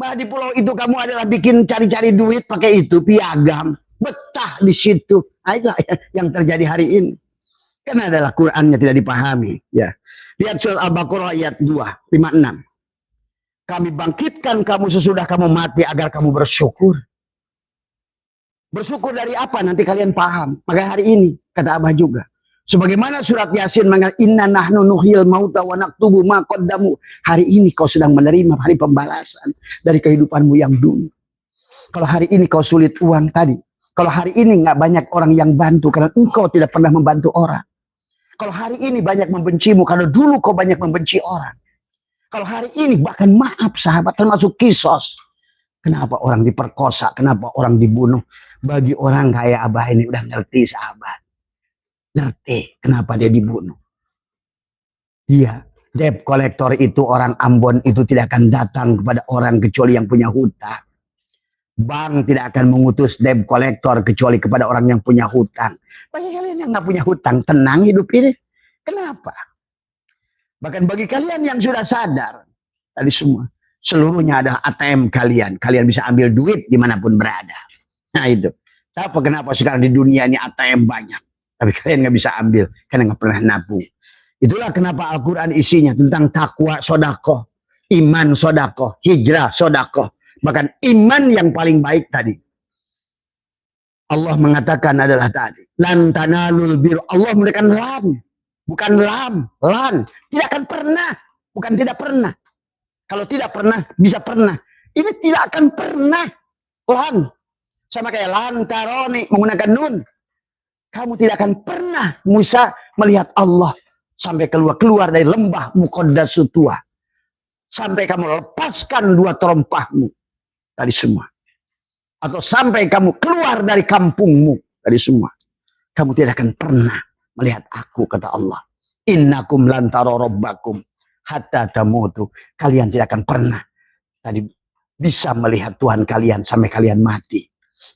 Malah di pulau itu kamu adalah bikin cari-cari duit pakai itu piagam. Betah di situ. Nah, itulah yang terjadi hari ini. Karena adalah Qurannya tidak dipahami. Ya. Lihat surat Al-Baqarah ayat 256. Kami bangkitkan kamu sesudah kamu mati agar kamu bersyukur. Bersyukur dari apa? Nanti kalian paham. Maka hari ini, kata Abah juga. Sebagaimana surat Yasin mengatakan, inna nahnu nuhyil mauta wa naktubu ma qaddamu. Hari ini kau sedang menerima hari pembalasan dari kehidupanmu yang dulu. Kalau hari ini kau sulit uang tadi. Kalau hari ini nggak banyak orang yang bantu karena engkau tidak pernah membantu orang. Kalau hari ini banyak membencimu karena dulu kau banyak membenci orang. Kalau hari ini bahkan maaf sahabat termasuk kisos. Kenapa orang diperkosa? Kenapa orang dibunuh? Bagi orang kayak Abah ini udah ngerti sahabat. Ngerti kenapa dia dibunuh. Iya, debt collector itu orang Ambon itu tidak akan datang kepada orang kecuali yang punya hutang. Bank tidak akan mengutus debt collector kecuali kepada orang yang punya hutang. Bagi kalian yang nggak punya hutang, tenang hidup ini. Kenapa? Bahkan bagi kalian yang sudah sadar, tadi semua, seluruhnya adalah ATM kalian. Kalian bisa ambil duit dimanapun berada. Nah itu. Kenapa sekarang di dunia ini ATM banyak. Tapi kalian nggak bisa ambil, karena nggak pernah nabung. Itulah kenapa Al-Quran isinya tentang takwa, sodakoh, iman, sodakoh, hijrah, sodakoh. Bahkan iman yang paling baik tadi. Allah mengatakan adalah tadi. Lan tanalul bir. Allah memberikan lan. Bukan lam. Lan. Tidak akan pernah. Bukan tidak pernah. Kalau tidak pernah, bisa pernah. Ini tidak akan pernah. Lan. Sama kayak lantaroni menggunakan nun. Kamu tidak akan pernah Musa melihat Allah sampai keluar dari lembah Muqaddas tua. Sampai kamu lepaskan dua terompahmu tadi semua. Atau sampai kamu keluar dari kampungmu tadi semua. Kamu tidak akan pernah melihat aku, kata Allah. Innakum lantara rabbakum hatta tamutu. Kalian tidak akan pernah tadi bisa melihat Tuhan kalian sampai kalian mati.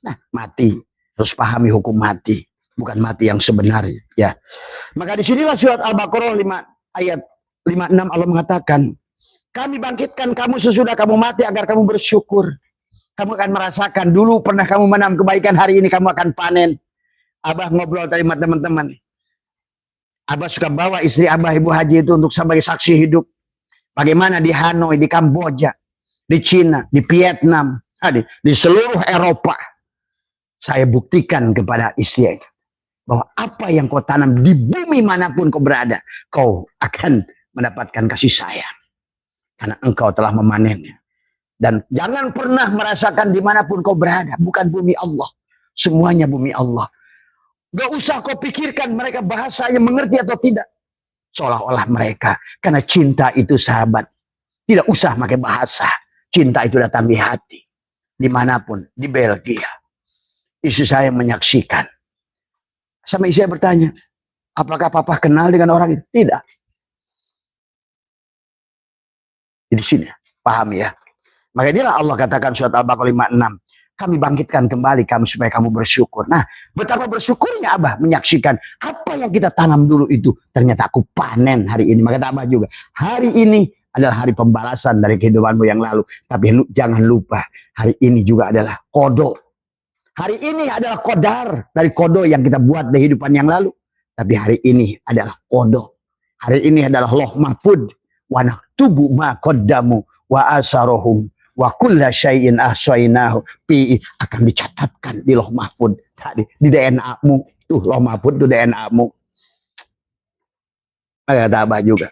Nah, mati harus pahami hukum mati. Bukan mati yang sebenarnya, ya. Maka disinilah surat Al-Baqarah 5 ayat 56 Allah mengatakan, kami bangkitkan kamu sesudah kamu mati agar kamu bersyukur. Kamu akan merasakan dulu pernah kamu menanam kebaikan, hari ini kamu akan panen. Abah ngobrol tadi sama teman-teman. Abah suka bawa istri Abah Ibu Haji itu untuk sebagai saksi hidup. Bagaimana di Hanoi, di Kamboja, di Cina, di Vietnam, di seluruh Eropa. Saya buktikan kepada istri itu bahwa apa yang kau tanam di bumi manapun kau berada, kau akan mendapatkan kasih sayang. Karena engkau telah memanennya. Dan jangan pernah merasakan dimanapun kau berada. Bukan bumi Allah. Semuanya bumi Allah. Gak usah kau pikirkan mereka bahasanya mengerti atau tidak. Seolah-olah mereka. Karena cinta itu sahabat. Tidak usah pakai bahasa. Cinta itu datang di hati. Dimanapun. Di Belgia. Istri saya menyaksikan. Sama istri saya bertanya, apakah papa kenal dengan orang itu? Tidak. Di sini, paham ya. Maka inilah Allah katakan surat Al-Baqarah 56. Kami bangkitkan kembali kamu supaya kamu bersyukur. Nah, betapa bersyukurnya Abah menyaksikan apa yang kita tanam dulu itu. Ternyata aku panen hari ini. Maka Abah juga, hari ini adalah hari pembalasan dari kehidupanmu yang lalu. Tapi jangan lupa, hari ini juga adalah kodok. Hari ini adalah kodar dari kodo yang kita buat di kehidupan yang lalu. Tapi hari ini adalah kodo. Hari ini adalah loh mahfud. Wa naktubu ma qaddamu wa asarohum. Wa kulla syai'in ahsainahu. Pi akan dicatatkan di loh mahfud. Tadi di DNA-mu. Tuh loh mahfud itu DNA-mu. Kata Abah juga.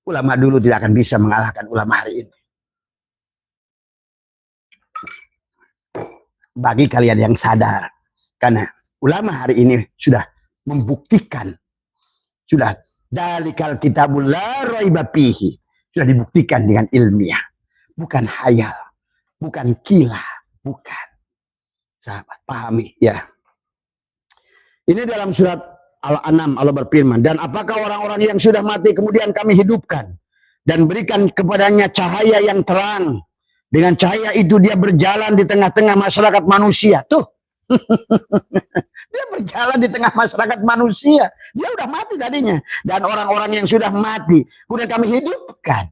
Ulama dulu tidak akan bisa mengalahkan ulama hari ini. Bagi kalian yang sadar, karena ulama hari ini sudah membuktikan, sudah dalikal kitabul la raiba fihi, sudah dibuktikan dengan ilmiah, bukan hayal, bukan kila, bukan. Sahabat, pahami ya. Ini dalam surat Al-An'am Allah berfirman, dan apakah orang-orang yang sudah mati kemudian kami hidupkan dan berikan kepadanya cahaya yang terang. Dengan cahaya itu dia berjalan di tengah-tengah masyarakat manusia. Tuh. Dia berjalan di tengah masyarakat manusia. Dia udah mati tadinya. Dan orang-orang yang sudah mati. Kemudian kami hidupkan.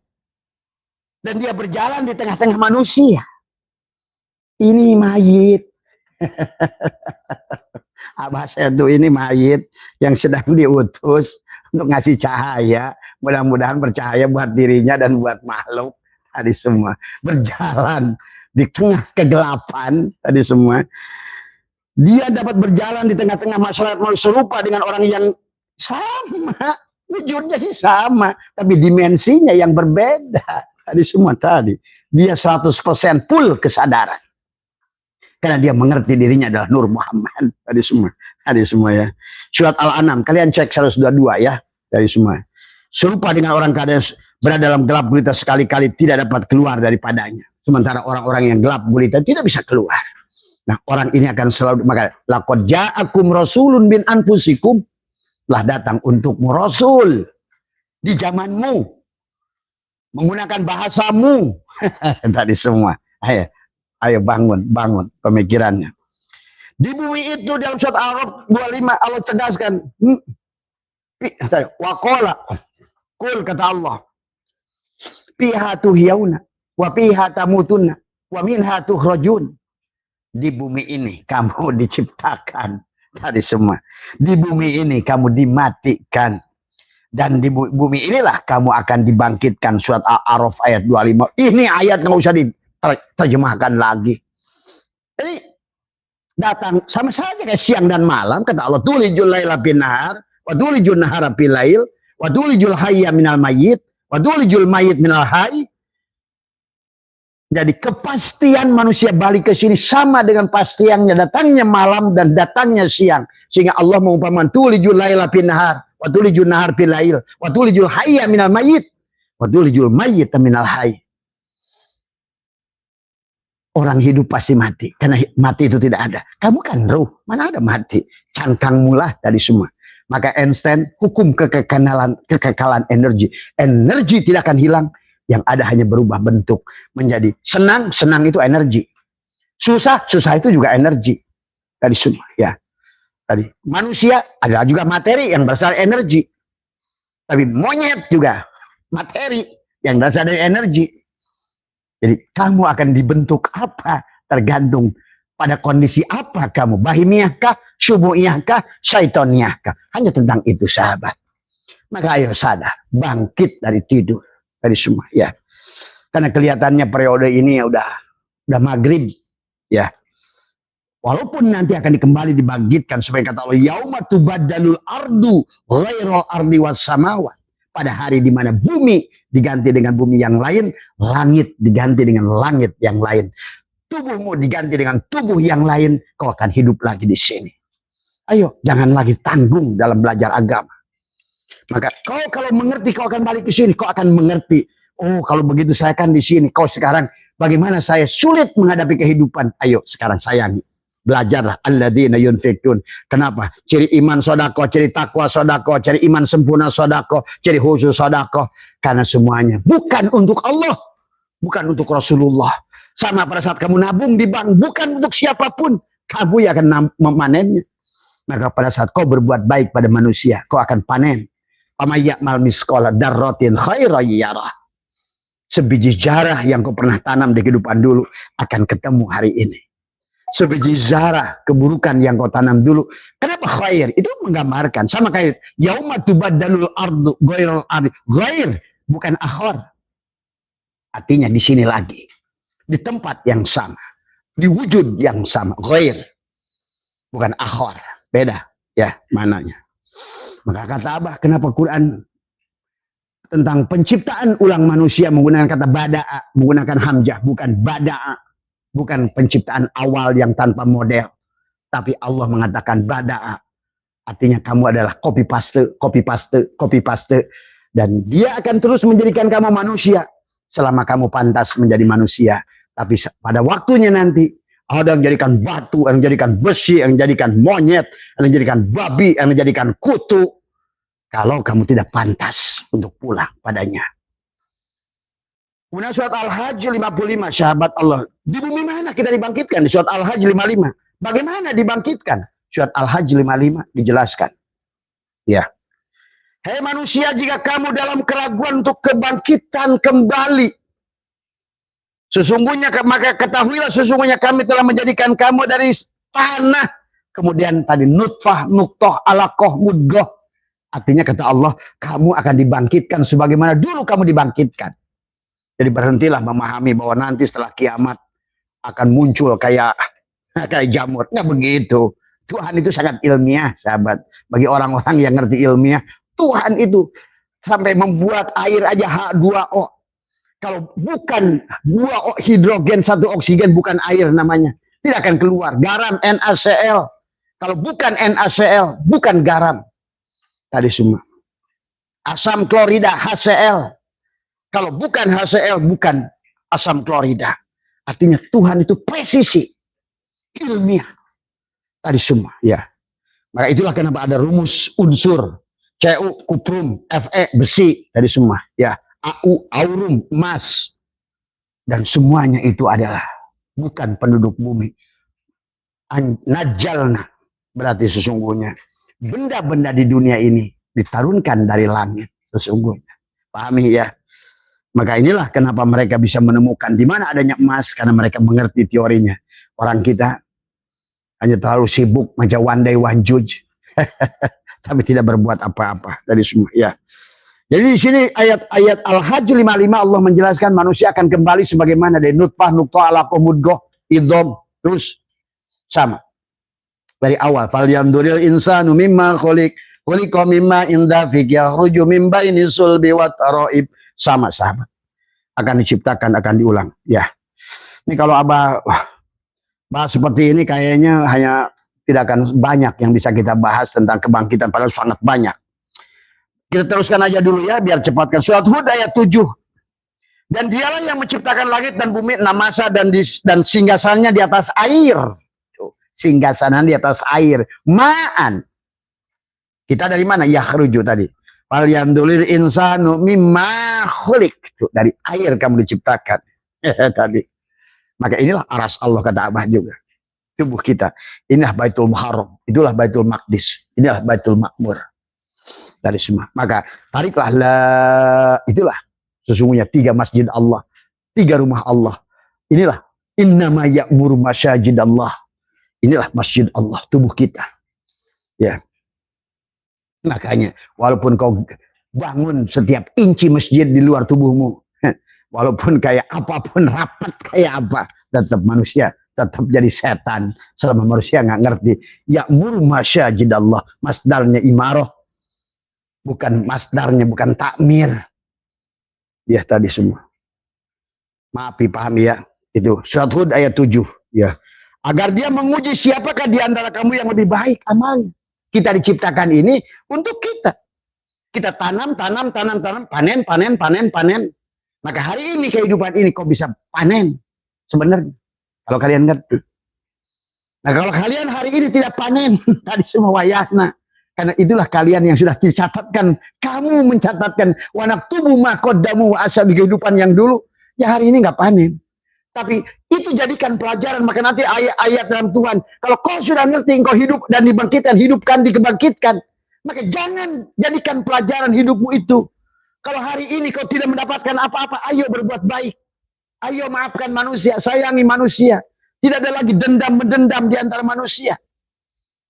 Dan dia berjalan di tengah-tengah manusia. Ini mayit. Abah saya tuh ini mayit yang sedang diutus untuk ngasih cahaya. Mudah-mudahan bercahaya buat dirinya dan buat makhluk. Tadi semua berjalan di tengah kegelapan tadi semua. Dia dapat berjalan di tengah-tengah masyarakat serupa dengan orang yang sama, wujudnya sih sama, tapi dimensinya yang berbeda. Tadi semua tadi dia 100% full kesadaran. Karena dia mengerti dirinya adalah Nur Muhammad. Tadi semua ya. Surat Al-An'am kalian cek 122 ya, dari semua. Serupa dengan orang keadaan berada dalam gelap gulita, sekali-kali tidak dapat keluar daripadanya. Sementara orang-orang yang gelap gulita tidak bisa keluar. Nah, orang ini akan selalu, maka laqad ja'akum rasulun min anfusikum, telah datang untukmu rasul di zamanmu, menggunakan bahasamu. Tadi semua. Ayo bangun pemikirannya. Di bumi itu dalam surat Al-Araf 25 Allah cedaskan. Waqala, kul kata Allah. Fiha tuhyauna wa fiha tamutunna wa minha tukhrajun. Di bumi ini kamu diciptakan. Tadi semua. Di bumi ini kamu dimatikan. Dan di bumi inilah kamu akan dibangkitkan. Surat Al-A'raf ayat 25. Ini ayat nggak usah diterjemahkan lagi. Jadi datang sama saja kayak siang dan malam. Kata Allah, tulijul laila bin nahar, wa tulijul nahara bil lail, wa tulijul hayya minal mayyit, wa tulijul mayyit minal hayy. Jadi kepastian manusia balik ke sini sama dengan pastiannya datangnya malam dan datangnya siang. Sehingga Allah mengumpamakan tulijul laila bin nahar, wa tulijul nahar bil lail, wa tulijul hayya minal mayyit, wa tulijul mayyit minal hayy. Orang hidup pasti mati, karena mati itu tidak ada. Kamu kan ruh, mana ada mati? Cangkangmu lah tadi semua. Maka Einstein hukum kekekalan energi. Energi tidak akan hilang, yang ada hanya berubah bentuk menjadi senang. Senang itu energi. Susah, susah itu juga energi. Tadi semua, ya. Tadi manusia adalah juga materi yang berasal dari energi. Tapi monyet juga materi yang berasal dari energi. Jadi kamu akan dibentuk apa tergantung pada kondisi apa kamu. Bahimiyahkah, syubuhiyahkah, syaitoniahkah. Hanya tentang itu sahabat. Maka ayo sadar, bangkit dari tidur. Dari semua ya. Karena kelihatannya periode ini ya udah maghrib ya. Walaupun nanti akan kembali dibangkitkan supaya kata Allah yauma tubaddalul ardu ghairal ardi was samawat. Pada hari di mana bumi diganti dengan bumi yang lain, langit diganti dengan langit yang lain. Tubuhmu diganti dengan tubuh yang lain, kau akan hidup lagi di sini. Ayo, jangan lagi tanggung dalam belajar agama. Maka kau kalau mengerti, kau akan balik ke sini, kau akan mengerti. Oh, kalau begitu saya kan di sini. Kau sekarang bagaimana saya sulit menghadapi kehidupan? Ayo, sekarang sayangi. Belajarlah alladzina yunfikun. Kenapa? Ciri iman sodako, ciri takwa sodako, ciri iman sempurna sodako, ciri khusus sodako. Karena semuanya bukan untuk Allah, bukan untuk Rasulullah. Sama pada saat kamu nabung di bank, bukan untuk siapapun, kamu yang akan memanennya. Maka pada saat kau berbuat baik pada manusia, kau akan panen. Pamayakmal miskola darrotin khairah yarah. Sebiji zarah yang kau pernah tanam di kehidupan dulu akan ketemu hari ini. Sebiji zarah keburukan yang kau tanam dulu. Kenapa khair? Itu menggambarkan sama kayak yauma tubaddalul ardu ghairal ardi. Ghair bukan akhir. Artinya di sini lagi. Di tempat yang sama. Di wujud yang sama. Ghair. Bukan akhir. Beda ya mananya. Maka kata Abah, kenapa Quran tentang penciptaan ulang manusia menggunakan kata bada'a, menggunakan hamzah, bukan bada'a. Bukan penciptaan awal yang tanpa model. Tapi Allah mengatakan bada'a. Artinya kamu adalah copy paste, copy paste, copy paste. Dan dia akan terus menjadikan kamu manusia. Selama kamu pantas menjadi manusia. Tapi pada waktunya nanti. Ada yang menjadikan batu, yang menjadikan besi, yang menjadikan monyet, yang menjadikan babi, yang menjadikan kutu. Kalau kamu tidak pantas untuk pulang padanya. Kemudian surat Al-Hajj 55, sahabat Allah. Di bumi mana kita dibangkitkan? Di surat Al-Hajj 55. Bagaimana dibangkitkan? Surat Al-Hajj 55 dijelaskan. Ya. Hei manusia, jika kamu dalam keraguan untuk kebangkitan kembali. Sesungguhnya, maka ketahuilah sesungguhnya kami telah menjadikan kamu dari tanah. Kemudian tadi nutfah, nuktah, alaqah, mudghah. Artinya kata Allah, kamu akan dibangkitkan sebagaimana dulu kamu dibangkitkan. Jadi berhentilah memahami bahwa nanti setelah kiamat akan muncul kayak jamur. Nggak begitu. Tuhan itu sangat ilmiah, sahabat. Bagi orang-orang yang ngerti ilmiah, Tuhan itu sampai membuat air aja H2O. Kalau bukan 2 hidrogen, 1 oksigen, bukan air namanya. Tidak akan keluar. Garam, NaCl. Kalau bukan NaCl, bukan garam. Tadi semua. Asam klorida, HCl. Kalau bukan HCl, bukan asam klorida. Artinya Tuhan itu presisi. Ilmiah. Tadi semua. Ya. Maka itulah kenapa ada rumus unsur. Cu, kuprum, Fe, besi. Tadi semua. Ya. Au, aurum, emas. Dan semuanya itu adalah bukan penduduk bumi. Najalna. Berarti sesungguhnya. Benda-benda di dunia ini ditarunkan dari langit. Sesungguhnya. Pahami ya. Maka inilah kenapa mereka bisa menemukan di mana adanya emas. Karena mereka mengerti teorinya. Orang kita hanya terlalu sibuk. Macam one day one judge. tapi tidak berbuat apa-apa dari semua. Ya. Jadi di sini ayat-ayat Al-Hajj 55 Allah menjelaskan manusia akan kembali sebagaimana dari nutfah, nuqtah, alaqah, mudghah, idham, terus sama dari awal. Fal yanduril insanu mimma khuliqa mimma indafik yakhruju min baini sulbi wa taraib, sama-sama akan diciptakan, akan diulang. Ya. Ini kalau Abah bahas seperti ini kayaknya hanya tidak akan banyak yang bisa kita bahas tentang kebangkitan, padahal sangat banyak. Kita teruskan aja dulu ya biar cepatkan. Surat Hud ayat 7. Dan dialah yang menciptakan langit dan bumi, 6 masa dan singgasananya di atas air. Singgasananya di atas air. Ma'an. Kita dari mana? Yakhruju tadi. Fal yandulil insanu mimma khuliq. Dari air kamu diciptakan. Tadi. Maka inilah aras Allah, kata Abah juga. Tubuh kita. Inilah Baitul Muharram. Itulah Baitul Maqdis. Inilah Baitul Makmur. Dari semua. Maka tariklah itulah. Sesungguhnya 3 masjid Allah. 3 rumah Allah. Inilah. Innama ya'muru masajid Allah. Inilah masjid Allah. Tubuh kita. Ya. Makanya. Walaupun kau bangun setiap inci masjid di luar tubuhmu. Walaupun kayak apapun, rapat kayak apa, tetap manusia, tetap jadi setan. Selama manusia nggak ngerti. Ya'mur masajid Allah. Masdarnya imarah. Bukan masdarnya, bukan takmir. Ya tadi semua. Maaf dipahami ya. Itu surat Hud ayat 7. Ya. Agar dia menguji siapakah di antara kamu yang lebih baik amalnya. Kita diciptakan ini untuk kita. Kita tanam, panen. Maka hari ini kehidupan ini kok bisa panen sebenarnya kalau kalian ngerti. Nah kalau kalian hari ini tidak panen tadi semua wayahna, karena itulah kalian yang sudah dicatatkan, kamu mencatatkan wanak tubuh makodamu asal di kehidupan yang dulu, ya hari ini nggak panen. Tapi itu jadikan pelajaran, maka nanti ayat-ayat dalam Tuhan, kalau kau sudah ngerti engkau hidup dan dibangkitkan, hidupkan, dikebangkitkan, maka jangan jadikan pelajaran hidupmu itu. Kalau hari ini kau tidak mendapatkan apa-apa, ayo berbuat baik. Ayo maafkan manusia, sayangi manusia. Tidak ada lagi dendam-mendendam di antara manusia.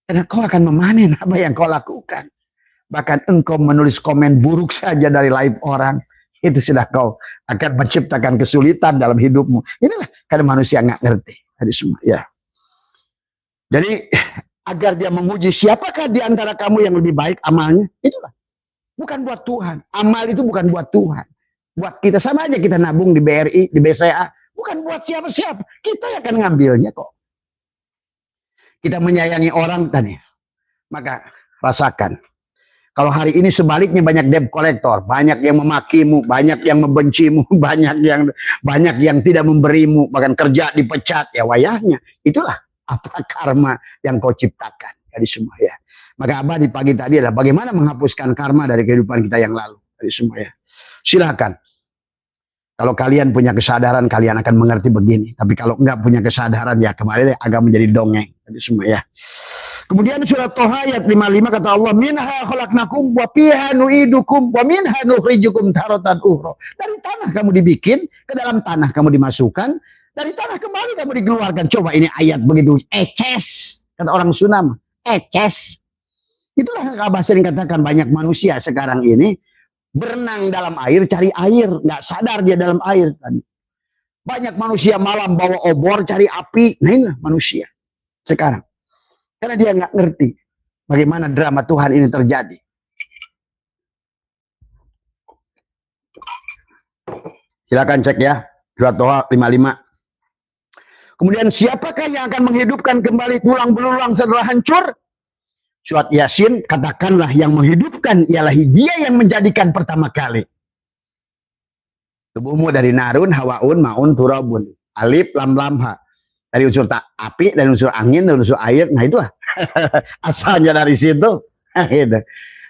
Karena kau akan memanen apa yang kau lakukan. Bahkan engkau menulis komen buruk saja dari live orang. Itu sudah kau akan menciptakan kesulitan dalam hidupmu. Inilah karena manusia nggak ngerti. Tadi semua ya. Jadi agar dia menguji siapakah di antara kamu yang lebih baik amalnya. Itulah. Bukan buat Tuhan. Amal itu bukan buat Tuhan. Buat kita sama aja kita nabung di BRI, di BCA. Bukan buat siapa-siapa. Kita yang akan ngambilnya kok. Kita menyayangi orang tadi. Maka rasakan. Kalau hari ini sebaliknya banyak debt collector. Banyak yang memakimu. Banyak yang membencimu. Banyak yang tidak memberimu. Bahkan kerja dipecat. Ya wayahnya. Itulah apa karma yang kau ciptakan. Dari semua ya. Maka Abah di pagi tadi adalah bagaimana menghapuskan karma dari kehidupan kita yang lalu. Dari semua ya. Silakan. Kalau kalian punya kesadaran, kalian akan mengerti begini. Tapi kalau enggak punya kesadaran, ya kemarin agak menjadi dongeng. Dari semua ya. Kemudian surat Toha ayat 55 kata Allah, minha khalaqnakum wa fiha nu'idukum wa minha nukhrijukum taratan ukhra. Dari tanah kamu dibikin, ke dalam tanah kamu dimasukkan, dari tanah kembali kamu dikeluarkan. Coba ini ayat begitu eces, kata orang Sunam. Eces. Itulah yang Abah sering katakan, banyak manusia sekarang ini berenang dalam air, cari air, nggak sadar dia dalam air. Banyak manusia malam bawa obor, cari api. Nah inilah manusia sekarang. Karena dia nggak ngerti bagaimana drama Tuhan ini terjadi. Silakan cek ya, surat Toha 55. Kemudian siapakah yang akan menghidupkan kembali tulang belulang setelah hancur? Surat Yasin, katakanlah yang menghidupkan ialah dia yang menjadikan pertama kali. Tubuhmu dari narun, hawaun, maun, turabun. Alif, lam, lam, ha. Dari unsur api, dari unsur angin, dari unsur air. Nah itulah. Asalnya dari situ. Gitu.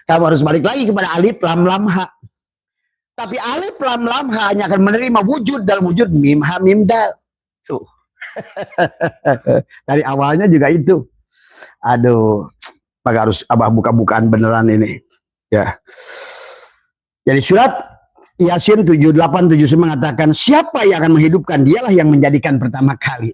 Kamu harus balik lagi kepada alif, lam, lam, ha. Tapi alif, lam, lam, ha hanya akan menerima wujud dalam wujud mim, ha, mim, dal. Tuh. Dari awalnya juga itu. Aduh. Maka harus Abah buka-bukaan beneran ini. Ya. Jadi surat Yasin 7879 mengatakan siapa yang akan menghidupkan, dialah yang menjadikan pertama kali.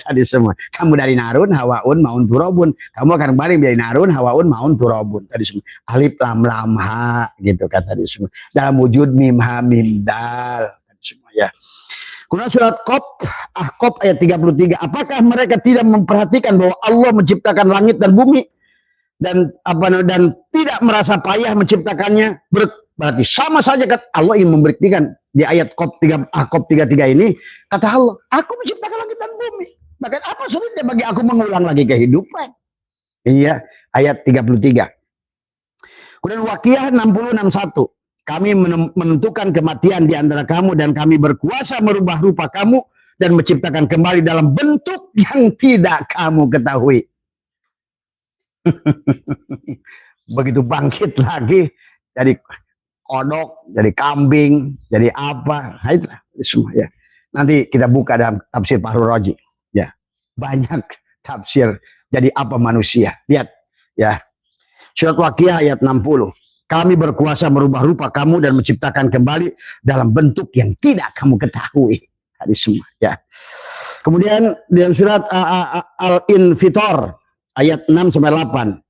Tadi semua. Kamu dari narun, hawaun, maun, turobun. Kamu akan kembali dari narun, hawaun, maun, turobun. Tadi semua. Alif, lam, lam, ha. Gitu kan tadi semua. Dalam wujud mim, ha, mim, dal. Tadi semua ya. Kemudian surat Ahqaf ayat 33. Apakah mereka tidak memperhatikan bahwa Allah menciptakan langit dan bumi? Dan tidak merasa payah menciptakannya? Berarti sama saja kan Allah ingin membuktikan di ayat Ahqaf 33 ini, kata Allah, aku menciptakan langit dan bumi. Bahkan apa sulitnya bagi aku mengulang lagi kehidupan? Iya, ayat 33. Kemudian Waqiah 60:61. Kami menentukan kematian di antara kamu dan kami berkuasa merubah rupa kamu dan menciptakan kembali dalam bentuk yang tidak kamu ketahui. Begitu bangkit lagi dari kodok, dari kambing, jadi apa? Nah, itulah semua ya. Nanti kita buka dalam tafsir Fahrul Razi. Ya, banyak tafsir jadi apa manusia. Lihat ya. Surat Waqiah ayat 60. Kami berkuasa merubah rupa kamu dan menciptakan kembali dalam bentuk yang tidak kamu ketahui. Tadi semua ya. Kemudian dalam surat Al-Infitor ayat 6-8.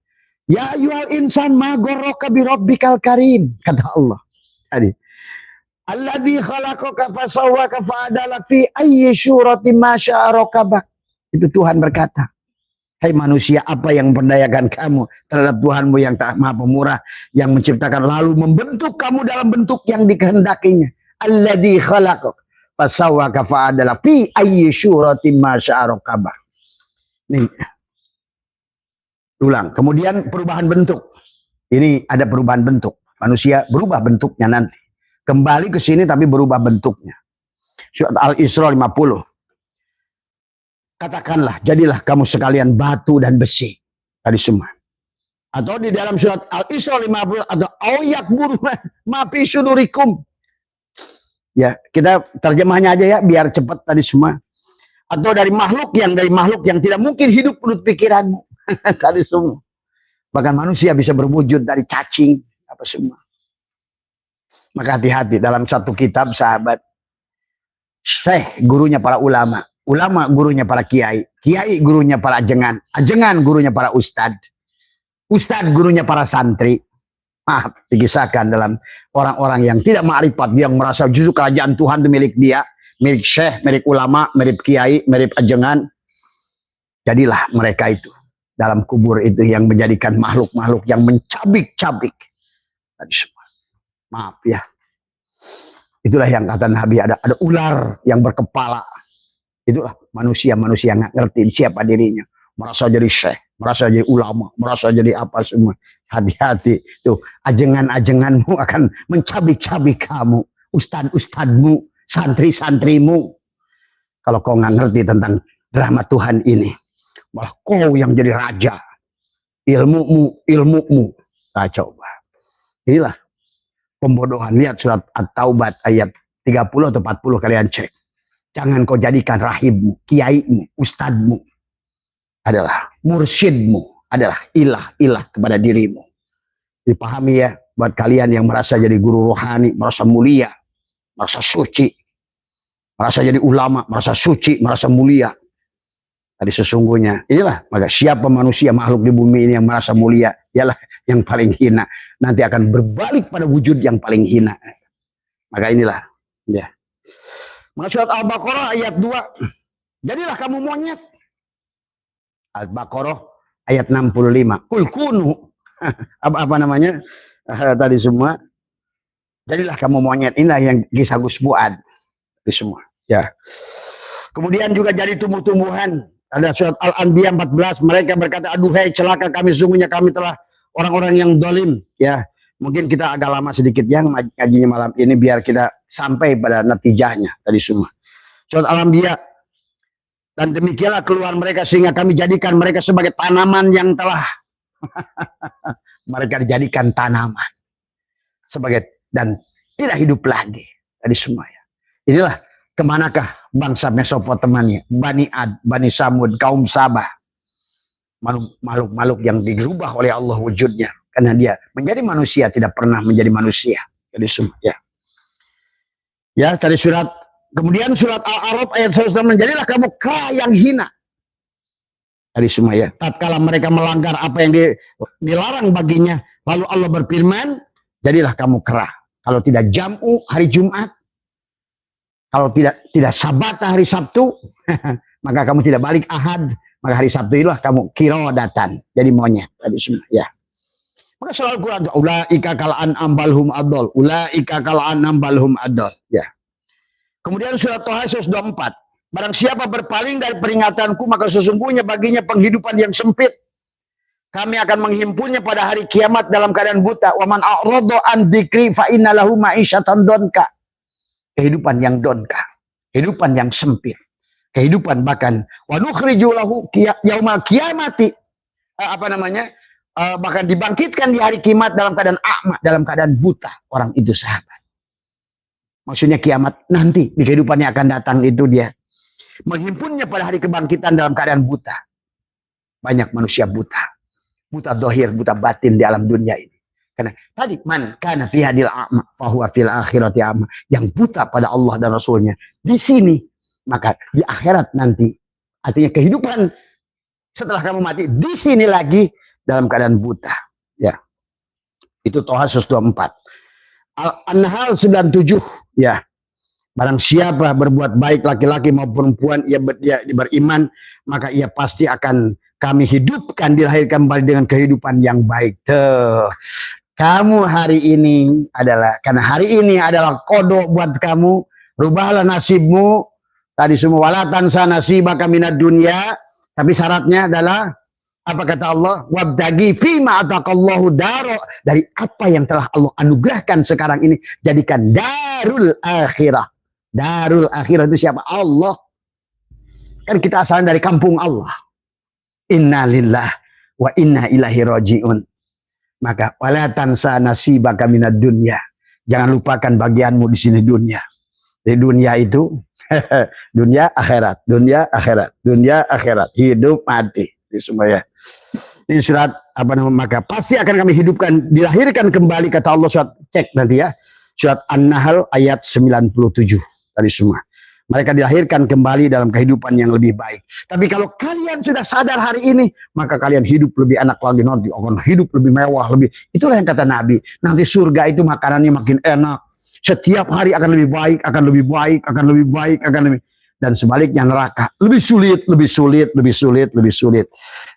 Ya ayyuhal insan ma gharraka bi rabbikal karim, kata Allah. Tadi. Alladzi khalaqaka fasawwaka fa'adala fi ayyi syuratin ma syaa rakabak. Itu Tuhan berkata. Hai manusia, apa yang memperdayakan kamu terhadap Tuhanmu yang tak maha pemurah, yang menciptakan lalu membentuk kamu dalam bentuk yang dikehendakinya. Alladzi khalaqak fasawwaka fa'adala fi ayyi syuratin ma syaa rakabak. Nih. Ulang. Kemudian perubahan bentuk. Ini ada perubahan bentuk. Manusia berubah bentuknya nanti. Kembali ke sini tapi berubah bentuknya. Surat Al-Isra 50. Katakanlah, jadilah kamu sekalian batu dan besi. Tadi semua. Atau di dalam surat Al-Isra 50 atau ayak buru mafi sudurikum. Ya, kita terjemahnya aja ya biar cepat tadi semua. Atau dari makhluk yang tidak mungkin hidup menurut pikiranmu. Tadi semua. Bahkan manusia bisa berwujud dari cacing apa semua. Maka hati-hati dalam satu kitab sahabat. Syekh gurunya para ulama. Ulama gurunya para kiai, kiai gurunya para ajengan, ajengan gurunya para ustad, ustad gurunya para santri. Maaf, dikisahkan dalam orang-orang yang tidak ma'rifat, yang merasa justru kerajaan Tuhan itu milik dia, milik syekh, milik ulama, milik kiai, milik ajengan. Jadilah mereka itu dalam kubur itu yang menjadikan makhluk-makhluk yang mencabik-cabik. Tadi semua. Maaf ya. Itulah yang kata Nabi, ada ular yang berkepala. Itulah manusia-manusia yang nggak ngerti siapa dirinya. Merasa jadi syekh, merasa jadi ulama, merasa jadi apa semua. Hati-hati. Tuh, ajengan-ajenganmu akan mencabik-cabik kamu. Ustad-ustadmu, santri-santrimu. Kalau kau nggak ngerti tentang drama Tuhan ini. Malah kau yang jadi raja. Ilmumu. Nah, coba. Inilah pembodohan. Lihat surat At-Taubat ayat 30 atau 40 kalian cek. Jangan kau jadikan rahibmu, kiaimu, ustadmu adalah mursyidmu, adalah ilah kepada dirimu. Dipahami ya, buat kalian yang merasa jadi guru rohani, merasa mulia, merasa suci, merasa jadi ulama, merasa suci, merasa mulia. Tadi sesungguhnya, inilah, maka siapa manusia makhluk di bumi ini yang merasa mulia, ialah yang paling hina. Nanti akan berbalik pada wujud yang paling hina. Maka inilah, ya. Maka surat Al-Baqarah ayat 2. Jadilah kamu monyet. Al-Baqarah ayat 65. Kul kunu. apa namanya? Tadi semua. Jadilah kamu monyet. Inilah yang kisah Gus Fuad. Tadi semua. Ya. Kemudian juga jadi tumbuh-tumbuhan. Ada surat Al-Anbiya 14. Mereka berkata, aduhai celaka kami. Sungguhnya kami telah orang-orang yang dolim. Ya. Mungkin kita agak lama sedikit yang ngajinya malam ini biar kita sampai pada natijahnya tadi semua. Surat Al-Anbiya. Dan demikianlah keluar mereka sehingga kami jadikan mereka sebagai tanaman yang telah mereka dijadikan tanaman sebagai dan tidak hidup lagi tadi semua ya. Inilah kemanakah bangsa Mesopotamia, Bani Ad, Bani Samud, kaum Sabah, makhluk-makhluk yang dirubah oleh Allah wujudnya. Karena dia menjadi manusia tidak pernah menjadi manusia. Jadi semua ya. Ya, tadi surat, kemudian surat Al-A'raf ayat 106, jadilah kamu kera yang hina. Tadi semua ya, tatkala mereka melanggar apa yang dilarang baginya, lalu Allah berfirman, jadilah kamu kera. Kalau tidak jam'u hari Jumat, kalau tidak sabat hari Sabtu, maka kamu tidak balik Ahad, maka hari Sabtu itulah kamu kirodatan, jadi monyet. Tadi semua ya. Maka selalu Quran, ulaika kal an'am balhum adol, ulaika kal an'am balhum adol. Ya. Kemudian surat Thaha 124, barang siapa berpaling dari peringatanku, maka sesungguhnya baginya penghidupan yang sempit. Kami akan menghimpunnya pada hari kiamat dalam keadaan buta. Wa man a'rada an dzikri fa inna lahu ma'isyatan donka. Kehidupan yang donka, kehidupan yang sempit, kehidupan bahkan wa nukhriju lahu yaumal kiamati, bahkan dibangkitkan di hari kiamat dalam keadaan a'ma, dalam keadaan buta. Orang itu sahabat. Maksudnya kiamat nanti di kehidupannya akan datang, itu dia menghimpunnya pada hari kebangkitan dalam keadaan buta. Banyak manusia buta, buta dohir, buta batin di alam dunia ini. Karena tadi man kana fi hadil a'ma fahuwa fil akhirati a'ma, yang buta pada Allah dan Rasulnya di sini, maka di akhirat nanti, artinya kehidupan setelah kamu mati di sini lagi dalam keadaan buta. Ya, itu Thaha 124. Al-Anhal 97 ya. Barang siapa berbuat baik laki-laki maupun perempuan, ia beriman, maka ia pasti akan kami hidupkan, dilahirkan kembali dengan kehidupan yang baik. Tuh. Kamu hari ini adalah, karena hari ini adalah kodok buat kamu, rubahlah nasibmu. Tadi semua walatan sana nasibaka minad dunya, tapi syaratnya adalah apa kata Allah? Wabtagi fima ataqallahu daro, dari apa yang telah Allah anugerahkan sekarang ini, jadikan darul akhirah. Darul akhirah itu siapa? Allah. Kan kita asalnya dari kampung Allah. Inna lillah wa inna ilaihi rajiun. Maka wala tansa nasibaka minad dunya. Jangan lupakan bagianmu di sini dunia. Di dunia itu dunia akhirat, dunia akhirat, dunia akhirat, hidup mati. Semua ya. Ini surat maka pasti akan kami hidupkan, dilahirkan kembali, kata Allah. Surat cek nanti ya, surat An-Nahl ayat 97 tadi semua. Mereka dilahirkan kembali dalam kehidupan yang lebih baik. Tapi kalau kalian sudah sadar hari ini, maka kalian hidup lebih enak lagi, nanti akan hidup lebih mewah, lebih. Itulah yang kata Nabi, nanti surga itu makanannya makin enak, setiap hari akan lebih baik, akan lebih baik, akan lebih baik, akan lebih. Dan sebaliknya neraka lebih sulit, lebih sulit, lebih sulit, lebih sulit.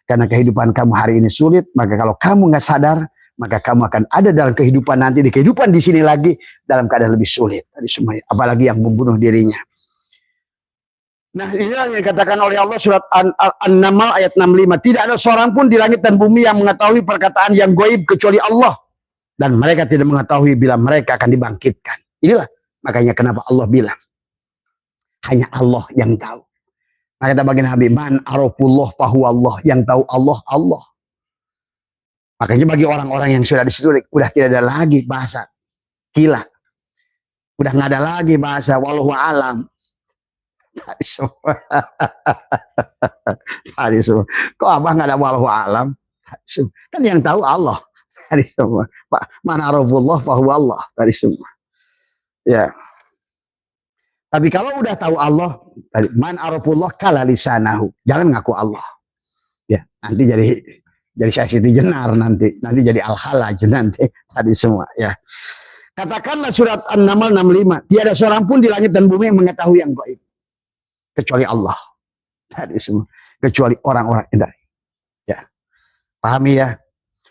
Karena kehidupan kamu hari ini sulit, maka kalau kamu nggak sadar, maka kamu akan ada dalam kehidupan nanti, di kehidupan di sini lagi dalam keadaan lebih sulit. Tadi semuanya, apalagi yang membunuh dirinya. Nah, inilah yang dikatakan oleh Allah surat An-Naml ayat 65. Tidak ada seorang pun di langit dan bumi yang mengetahui perkataan yang gaib kecuali Allah. Dan mereka tidak mengetahui bila mereka akan dibangkitkan. Inilah makanya kenapa Allah bilang, hanya Allah yang tahu. Maka kata baginda Nabi, man arafullah fahuwa Allah, yang tahu Allah, Allah. Makanya bagi orang-orang yang sudah di situ, udah tidak ada lagi bahasa gila. Udah nggak ada lagi bahasa wallahu alam. Tadi semua. Kok abah nggak ada wallahu alam? Kan yang tahu Allah. Tadi semua. Man arafullah fahuwa Allah. Tadi semua. Ya. Tapi kalau udah tahu Allah, man arafullah kala lisanahu, jangan ngaku Allah. Ya, nanti jadi Siti Jenar, nanti jadi Al-Halaj nanti, tadi semua ya. Katakanlah surat An-Naml 65, tiada seorang pun di langit dan bumi yang mengetahui yang gaib kecuali Allah. Tadi semua, kecuali orang-orang ini. Ya. Pahami ya?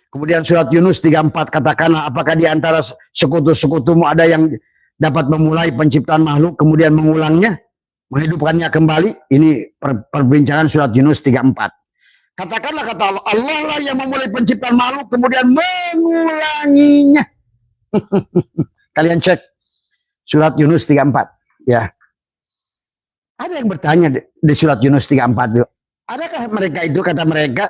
Kemudian surat Yunus 34, katakanlah apakah di antara sekutu-sekutumu ada yang dapat memulai penciptaan makhluk kemudian mengulangnya, menghidupkannya kembali. Ini perbincangan surat Yunus 34. Katakanlah kata Allah, Allah lah yang memulai penciptaan makhluk kemudian mengulanginya. Kalian cek surat Yunus 34 ya. Ada yang bertanya di surat Yunus 34 itu, adakah mereka itu, kata mereka,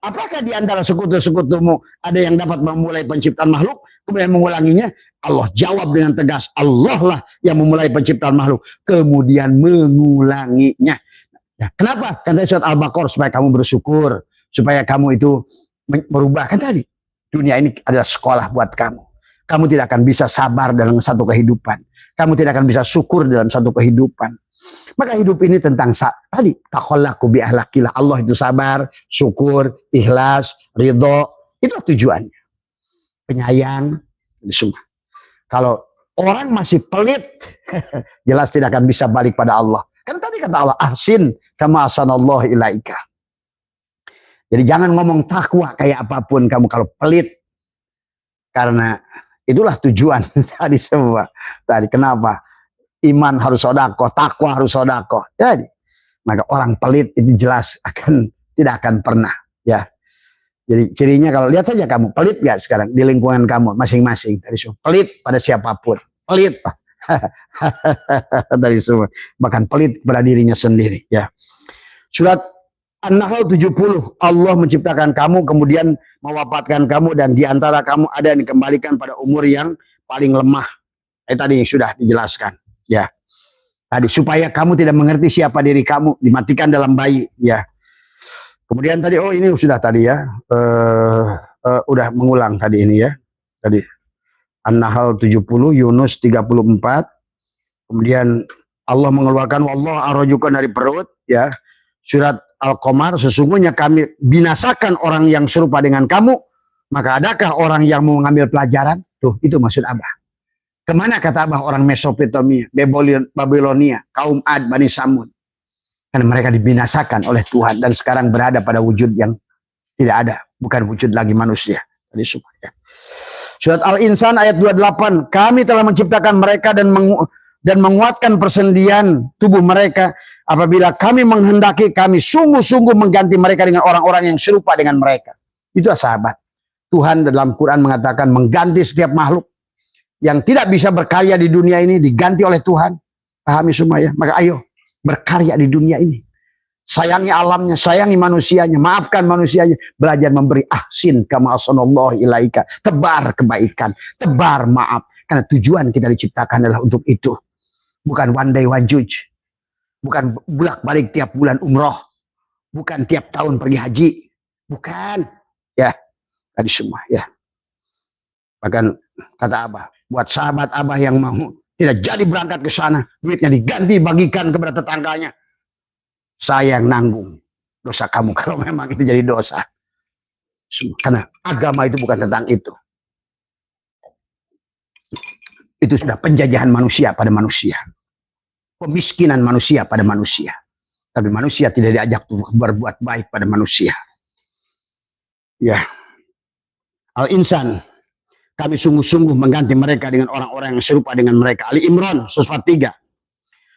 apakah di antara sekutu-sekutumu ada yang dapat memulai penciptaan makhluk kemudian mengulanginya? Allah jawab dengan tegas, Allah lah yang memulai penciptaan makhluk kemudian mengulanginya. Nah, kenapa? Kan tadi surat Al-Baqarah, supaya kamu bersyukur, supaya kamu itu merubah. Kan tadi dunia ini adalah sekolah buat kamu. Kamu tidak akan bisa sabar dalam satu kehidupan. kamu tidak akan bisa syukur dalam satu kehidupan. Maka hidup ini tentang tadi takhallaku bi ahlakillah. Allah itu sabar, syukur, ikhlas, ridho. Itu tujuannya. Penyayang, semua. Kalau orang masih pelit, jelas tidak akan bisa balik pada Allah. Kan tadi kata Allah, ahsin kama ahsanallahu ilaika. Jadi jangan ngomong takwa kayak apapun kamu kalau pelit. Karena itulah tujuan tadi semua. Tadi kenapa? Iman harus sedekah, takwa harus sedekah. Jadi, maka orang pelit itu jelas tidak akan pernah, ya. Jadi cirinya kalau lihat saja kamu pelit gak sekarang di lingkungan kamu masing-masing dari semua. Pelit pada siapapun, pelit dari semua. Bahkan pelit pada dirinya sendiri, ya. Surat An-Nahl 70, Allah menciptakan kamu kemudian mewafatkan kamu dan diantara kamu ada yang dikembalikan pada umur yang paling lemah. Tadi yang sudah dijelaskan. Ya, tadi supaya kamu tidak mengerti siapa diri kamu, dimatikan dalam bayi, ya. Kemudian tadi, oh ini sudah tadi ya, udah mengulang tadi ini ya, tadi An-Nahl 70, Yunus 34, kemudian Allah mengeluarkan wallah arojukan dari perut, ya. Surat Al-Qamar, sesungguhnya kami binasakan orang yang serupa dengan kamu, maka adakah orang yang mau mengambil pelajaran? Tuh, itu maksud Abah. Kemana kata Abah orang Mesopotamia, Babilonia, kaum Ad, Bani Samud? Karena mereka dibinasakan oleh Tuhan dan sekarang berada pada wujud yang tidak ada, bukan wujud lagi manusia. Tadi semua, ya. Surat Al-Insan ayat 28, kami telah menciptakan mereka dan menguatkan persendian tubuh mereka. Apabila kami menghendaki, kami sungguh-sungguh mengganti mereka dengan orang-orang yang serupa dengan mereka. Itulah sahabat. Tuhan dalam Quran mengatakan mengganti setiap makhluk yang tidak bisa berkarya di dunia ini diganti oleh Tuhan. Pahami semua ya. Maka ayo berkarya di dunia ini. Sayangi alamnya, sayangi manusianya, maafkan manusianya, belajar memberi ahsin kama ahsanallahu ilaika. Tebar kebaikan, tebar maaf. Karena tujuan kita diciptakan adalah untuk itu. Bukan one day one judge. Bukan bolak-balik tiap bulan umroh. Bukan tiap tahun pergi haji. Bukan. Ya, tadi semua ya. Bahkan kata Abah, buat sahabat Abah yang mau tidak jadi berangkat ke sana, duitnya diganti bagikan kepada tetangganya. Saya yang nanggung dosa kamu kalau memang itu jadi dosa. Karena agama itu bukan tentang itu. Itu sudah penjajahan manusia pada manusia. Pemiskinan manusia pada manusia. Tapi manusia tidak diajak berbuat baik pada manusia. Ya. Al-Insan. Kami sungguh-sungguh mengganti mereka dengan orang-orang yang serupa dengan mereka. Ali Imran 143.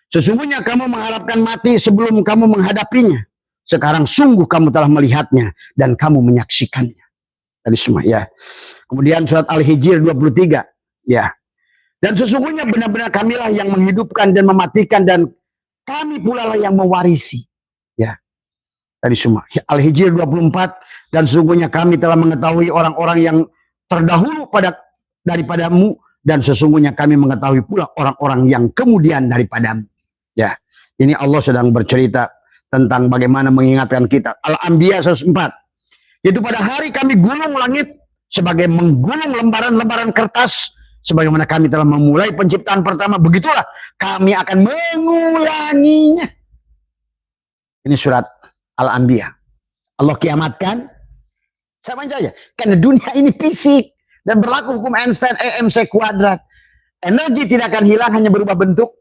Sesungguhnya kamu mengharapkan mati sebelum kamu menghadapinya. Sekarang sungguh kamu telah melihatnya dan kamu menyaksikannya. Tadi semua ya. Kemudian surat Al-Hijr 23. Ya. Dan sesungguhnya benar-benar kamilah yang menghidupkan dan mematikan dan kami pula lah yang mewarisi. Ya. Tadi semua. Al-Hijr 24. Dan sesungguhnya kami telah mengetahui orang-orang yang terdahulu daripadamu dan sesungguhnya kami mengetahui pula orang-orang yang kemudian daripadamu. Ya, ini Allah sedang bercerita tentang bagaimana mengingatkan kita. Al-Anbiya 104. Yaitu pada hari kami gulung langit sebagai menggulung lembaran-lembaran kertas sebagaimana kami telah memulai penciptaan pertama, begitulah kami akan mengulanginya. Ini surat Al-Anbiya. Allah kiamatkan sama saja. Karena dunia ini fisik. Dan berlaku hukum Einstein EMC kuadrat. Energi tidak akan hilang, hanya berubah bentuk.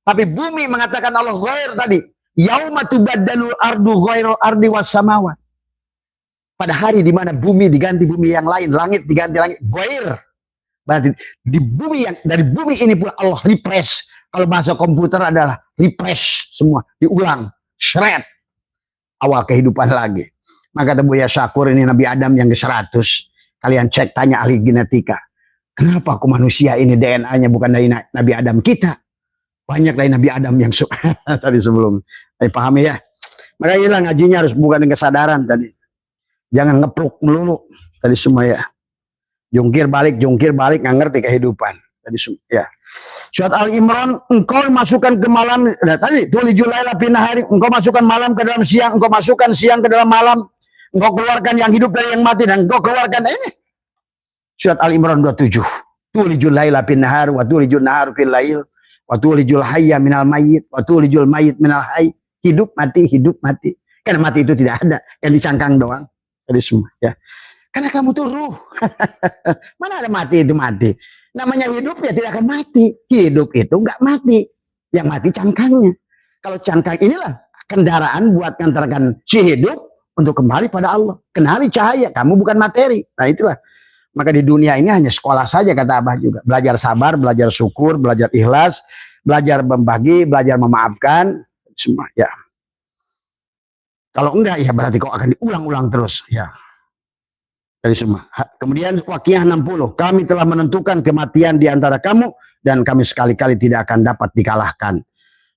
Tapi bumi mengatakan Allah ghair tadi. Yauma tubaddalul ardu ghairul ardi was samawat. Pada hari di mana bumi diganti bumi yang lain. Langit diganti langit. Ghair. Berarti dari bumi ini pula Allah refresh. Kalau bahasa komputer adalah refresh semua. Diulang. Shred. Awal kehidupan lagi. Maka kata Buya Syakur, ini Nabi Adam yang ke-100. Kalian cek, tanya ahli genetika. Kenapa kok manusia ini DNA-nya bukan dari Nabi Adam kita? Banyak dari Nabi Adam yang tadi sebelum. Pahami ya? Maka inilah ngajinya harus bukan dengan kesadaran tadi. Jangan ngepluk melulu. Tadi semua ya. Jungkir balik, nggak ngerti kehidupan. Tadi semua ya. Surat Al-Imran, engkau masukkan ke malam. Nah, tadi, tulijul laila fin nahari. Engkau masukkan malam ke dalam siang. Engkau masukkan siang ke dalam malam. Engkau keluarkan yang hidup dari yang mati dan engkau keluarkan ini. Surat Al-Imran 27. Tulijul laila fin nahar wa tulijul nahar fil lail Wa tulijul hayya minal mayyit, wa tulijul mayyit minal hayy. Hidup mati, hidup mati. Karena mati itu tidak ada, yang dicangkang doang. Jadi semua ya. Karena kamu tuh ruh. Mana ada mati itu mati. Namanya hidup ya tidak akan mati. Hidup itu enggak mati. Yang mati cangkangnya. Kalau cangkang inilah kendaraan buat ngantarkan si hidup untuk kembali pada Allah. Kenali cahaya, kamu bukan materi. Nah itulah. Maka di dunia ini hanya sekolah saja kata Abah juga. Belajar sabar, belajar syukur, belajar ikhlas, belajar membagi, belajar memaafkan. Semua ya. Kalau enggak ya berarti kau akan diulang-ulang terus ya. Dari semua. Kemudian Waqiah 60. Kami telah menentukan kematian di antara kamu dan kami sekali-kali tidak akan dapat dikalahkan.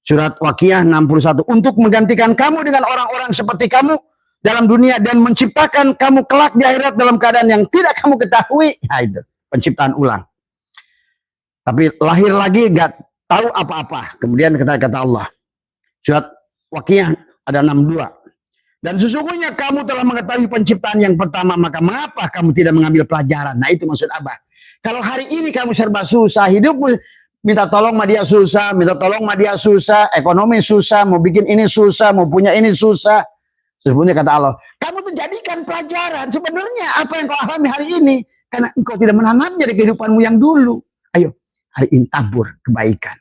Surat Waqiah 61. Untuk menggantikan kamu dengan orang-orang seperti kamu dalam dunia dan menciptakan kamu kelak di akhirat dalam keadaan yang tidak kamu ketahui. Nah, itu penciptaan ulang. Tapi lahir lagi gak tahu apa-apa. Kemudian kata Allah. Surat Waqiah ada 62. Dan sesungguhnya kamu telah mengetahui penciptaan yang pertama, maka mengapa kamu tidak mengambil pelajaran? Nah itu maksud Abah. Kalau hari ini kamu serba susah, hidupmu minta tolong sama dia susah, minta tolong sama dia susah, ekonomi susah, mau bikin ini susah, mau punya ini susah. Sesungguhnya kata Allah, kamu tuh jadikan pelajaran sebenarnya apa yang kau alami hari ini. Karena engkau tidak menanamnya di kehidupanmu yang dulu. Ayo, hari ini tabur kebaikan.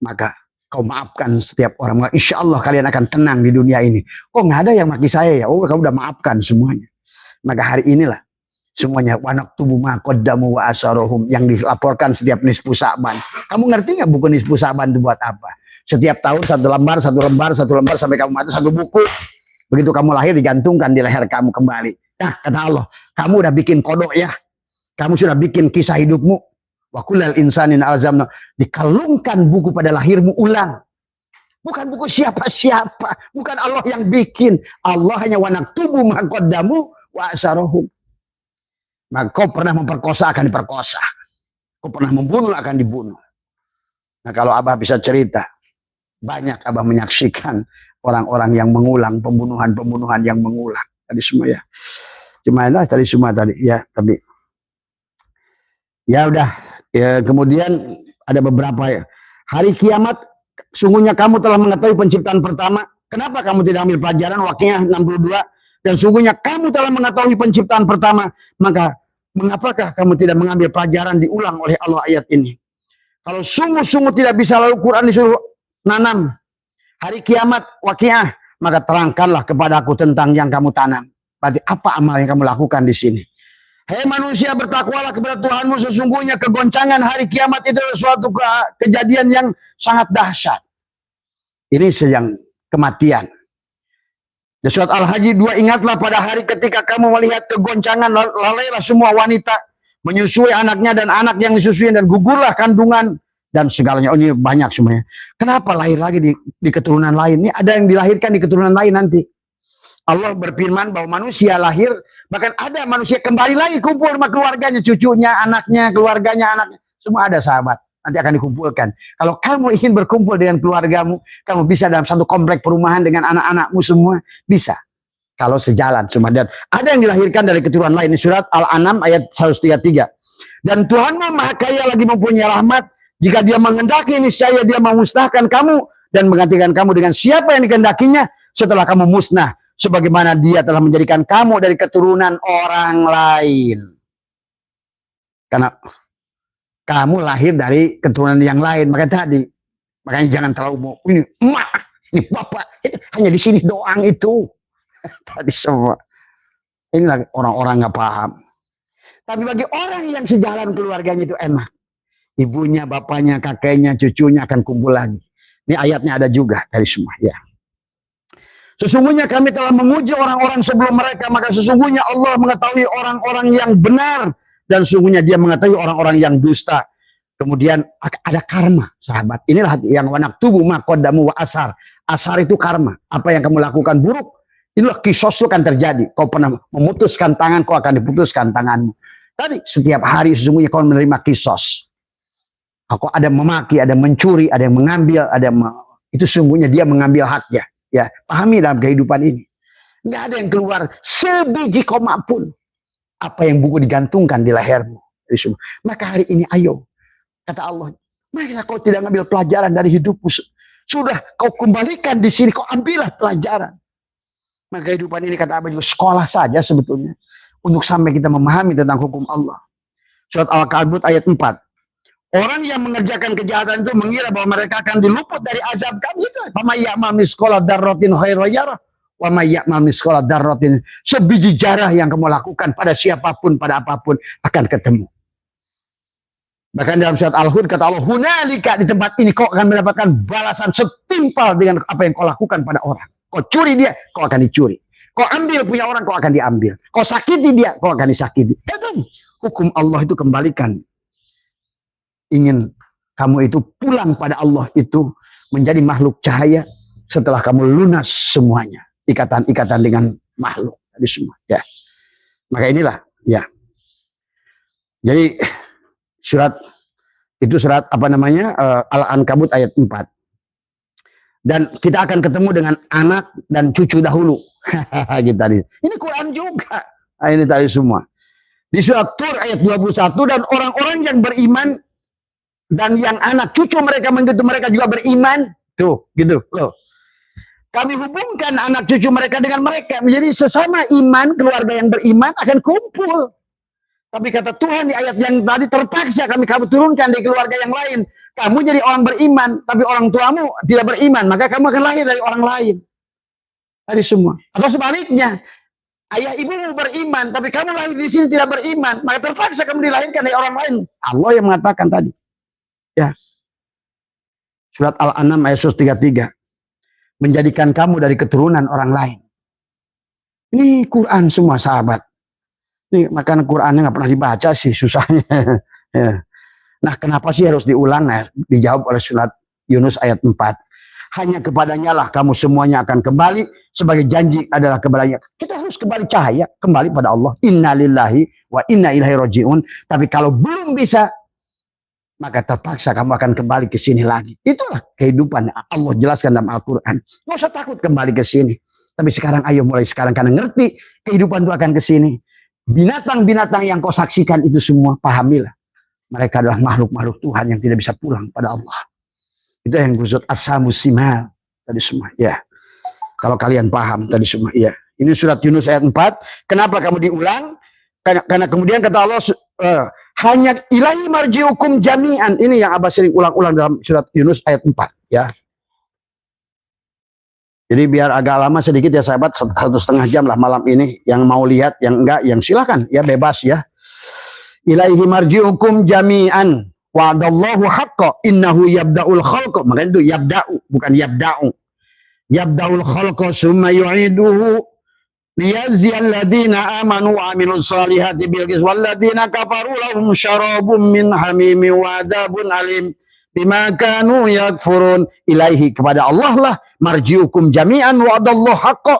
Maka kau maafkan setiap orang. Insya Allah kalian akan tenang di dunia ini. Kok nggak ada yang maki saya ya? Oh, kamu udah maafkan semuanya. Maka hari inilah semuanya wanak tubuh makodamu wa asarohum yang dilaporkan setiap nisfu Sa'ban. Kamu ngerti nggak buku nisfu Sa'ban itu buat apa? Setiap tahun satu lembar, satu lembar, satu lembar sampai kamu mati satu buku. Begitu kamu lahir digantungkan di leher kamu kembali. Nah kata Allah, kamu udah bikin kodok ya. Kamu sudah bikin kisah hidupmu. Wa kullal insanin alzamna, dikalungkan buku pada lahirmu ulang. Bukan buku siapa-siapa, bukan Allah yang bikin. Allah hanya wanak tubuh maqaddamu wa asarohum. Maka kau pernah memperkosa akan diperkosa. Kau pernah membunuh akan dibunuh. Nah kalau Abah bisa cerita, banyak Abah menyaksikan orang-orang yang mengulang pembunuhan-pembunuhan yang mengulang. Tadi semua ya. Cuma lah tadi semua tadi ya, tapi ya udah. Ya, kemudian ada beberapa ya. Hari kiamat, sungguhnya kamu telah mengetahui penciptaan pertama. Kenapa kamu tidak ambil pelajaran? Waqiah 62. Dan sungguhnya kamu telah mengetahui penciptaan pertama. Maka mengapakah kamu tidak mengambil pelajaran diulang oleh Allah ayat ini? Kalau sungguh-sungguh tidak bisa lalu Quran disuruh nanam. Hari kiamat, Waqiah. Maka terangkanlah kepada aku tentang yang kamu tanam. Berarti apa amal yang kamu lakukan di sini? Hei manusia, bertakwalah kepada Tuhanmu, sesungguhnya kegoncangan hari kiamat itu adalah suatu kejadian yang sangat dahsyat. Ini sedang kematian. Di surat Al-Hajj 2, ingatlah pada hari ketika kamu melihat kegoncangan, lalailah semua wanita menyusui anaknya dan anak yang disusui, dan gugurlah kandungan dan segalanya. Oh, ini banyak semuanya. Kenapa lahir lagi di keturunan lain? Ini ada yang dilahirkan di keturunan lain nanti. Allah berfirman bahwa manusia lahir, bahkan ada manusia kembali lagi kumpul sama keluarganya, cucunya, anaknya, keluarganya, anaknya. Semua ada sahabat, nanti akan dikumpulkan. Kalau kamu ingin berkumpul dengan keluargamu, kamu bisa dalam satu komplek perumahan dengan anak-anakmu semua, bisa. Kalau sejalan semua. Dan ada yang dilahirkan dari keturunan lain. Surat Al-An'am ayat 133. Dan Tuhanmu maha kaya lagi mempunyai rahmat, jika dia menghendaki niscaya dia memusnahkan kamu dan menggantikan kamu dengan siapa yang dikehendakinya setelah kamu musnah. Sebagaimana dia telah menjadikan kamu dari keturunan orang lain. Karena kamu lahir dari keturunan yang lain. Makanya jangan terlalu mau ini emak, ini bapak, hanya di sini doang itu. Tadi semua. Inilah orang-orang nggak paham. Tapi bagi orang yang sejalan keluarganya itu enak. Ibunya, bapaknya, kakeknya, cucunya akan kumpul lagi. Ini ayatnya ada juga dari semua ya. Sesungguhnya kami telah menguji orang-orang sebelum mereka, maka sesungguhnya Allah mengetahui orang-orang yang benar dan sesungguhnya dia mengetahui orang-orang yang dusta. Kemudian ada karma, sahabat. Inilah yang wanak tubuh maqaddamu wa asar. Asar itu karma. Apa yang kamu lakukan buruk, inilah kisos itu akan terjadi. Kau pernah memutuskan tangan, kau akan diputuskan tanganmu. Tadi setiap hari sesungguhnya kau menerima kisos. Aku ada memaki, ada mencuri, ada yang mengambil, itu sesungguhnya dia mengambil haknya. Ya, pahami dalam kehidupan ini. Nggak ada yang keluar sebiji koma pun. Apa yang buku digantungkan di lehermu. Maka hari ini ayo. Kata Allah, Maka kau tidak ngambil pelajaran dari hidupmu. Sudah kau kembalikan di sini, kau ambillah pelajaran. Maka kehidupan ini kata Abah juga sekolah saja sebetulnya. Untuk sampai kita memahami tentang hukum Allah. Surat Al-Kabut ayat 4. Orang yang mengerjakan kejahatan itu mengira bahwa mereka akan diluput dari azab kami. Fama ya'mal misqala dzarratin khairan yarah. Wa may ya'mal misqala dzarratin, sebiji jarah yang kamu lakukan pada siapapun, pada apapun akan ketemu. Bahkan dalam surat Al-Hud kata Allah, hunalika, di tempat ini kau akan mendapatkan balasan setimpal dengan apa yang kau lakukan pada orang. Kau curi dia, kau akan dicuri. Kau ambil punya orang, kau akan diambil. Kau sakiti dia, kau akan disakiti. Kan hukum Allah itu kembalikan. Ingin kamu itu pulang pada Allah itu menjadi makhluk cahaya setelah kamu lunas semuanya. Ikatan-ikatan dengan makhluk tadi semua. Ya. Maka inilah, ya. Jadi surat apa namanya, Al-Ankabut ayat 4. Dan kita akan ketemu dengan anak dan cucu dahulu. Ini Quran juga. Nah, ini tadi semua. Di surat Tur ayat 21, dan orang-orang yang beriman dan yang anak cucu mereka mengikuti mereka juga beriman. Tuh, gitu loh. Kami hubungkan anak cucu mereka dengan mereka. Menjadi sesama iman, keluarga yang beriman akan kumpul. Tapi kata Tuhan di ayat yang tadi, terpaksa kami turunkan di keluarga yang lain. Kamu jadi orang beriman, tapi orang tuamu tidak beriman. Maka kamu akan lahir dari orang lain. Tadi semua. Atau sebaliknya, ayah ibumu beriman, tapi kamu lahir di sini tidak beriman. Maka terpaksa kamu dilahirkan dari orang lain. Allah yang mengatakan tadi. Ya. Surat Al-An'am ayat 133. Menjadikan kamu dari keturunan orang lain. Ini Quran semua sahabat. Ini makanya Qurannya nggak pernah dibaca sih, susahnya. Ya. Nah, kenapa sih harus diulang? Nah, dijawab oleh surat Yunus ayat 4. Hanya kepadanya lah kamu semuanya akan kembali, sebagai janji adalah kepadanya. Kita harus kembali cahaya, kembali pada Allah. Inna lillahi wa inna ilaihi raji'un. Tapi kalau belum bisa, maka terpaksa kamu akan kembali ke sini lagi. Itulah kehidupan Allah jelaskan dalam Al-Quran. Nggak usah takut kembali ke sini. Tapi sekarang, ayo mulai sekarang, karena ngerti kehidupan itu akan ke sini. Binatang-binatang yang kau saksikan itu semua, pahamilah. Mereka adalah makhluk-makhluk Tuhan yang tidak bisa pulang pada Allah. Itu yang disebut as-samusimal tadi semua. Ya. Kalau kalian paham tadi semua. Ya. Ini surat Yunus ayat 4. Kenapa kamu diulang? Karena kemudian kata Allah, hanya ilahi marji'ukum jami'an. Ini yang Abah sering ulang-ulang dalam surat Yunus ayat 4. Ya. Jadi biar agak lama sedikit ya sahabat, 1,5 jam lah malam ini. Yang mau lihat, yang enggak, yang silakan. Ya bebas ya. Ilaihi marji'ukum jami'an. Wa'adallahu haqqa innahu yabda'ul khalqa. Makanya itu yabda'u, bukan yabda'u. Yabda'ul khalqa summa yu'iduhu liyaziyal ladina amanu wa amilus salihati bilqis wal ladina kafaru lahum syarabun min hamimi wa adabun alim bima kanu yakfurun. Ilaihi, kepada Allah lah, marji'ukum jami'an wa'adallahu haqqa.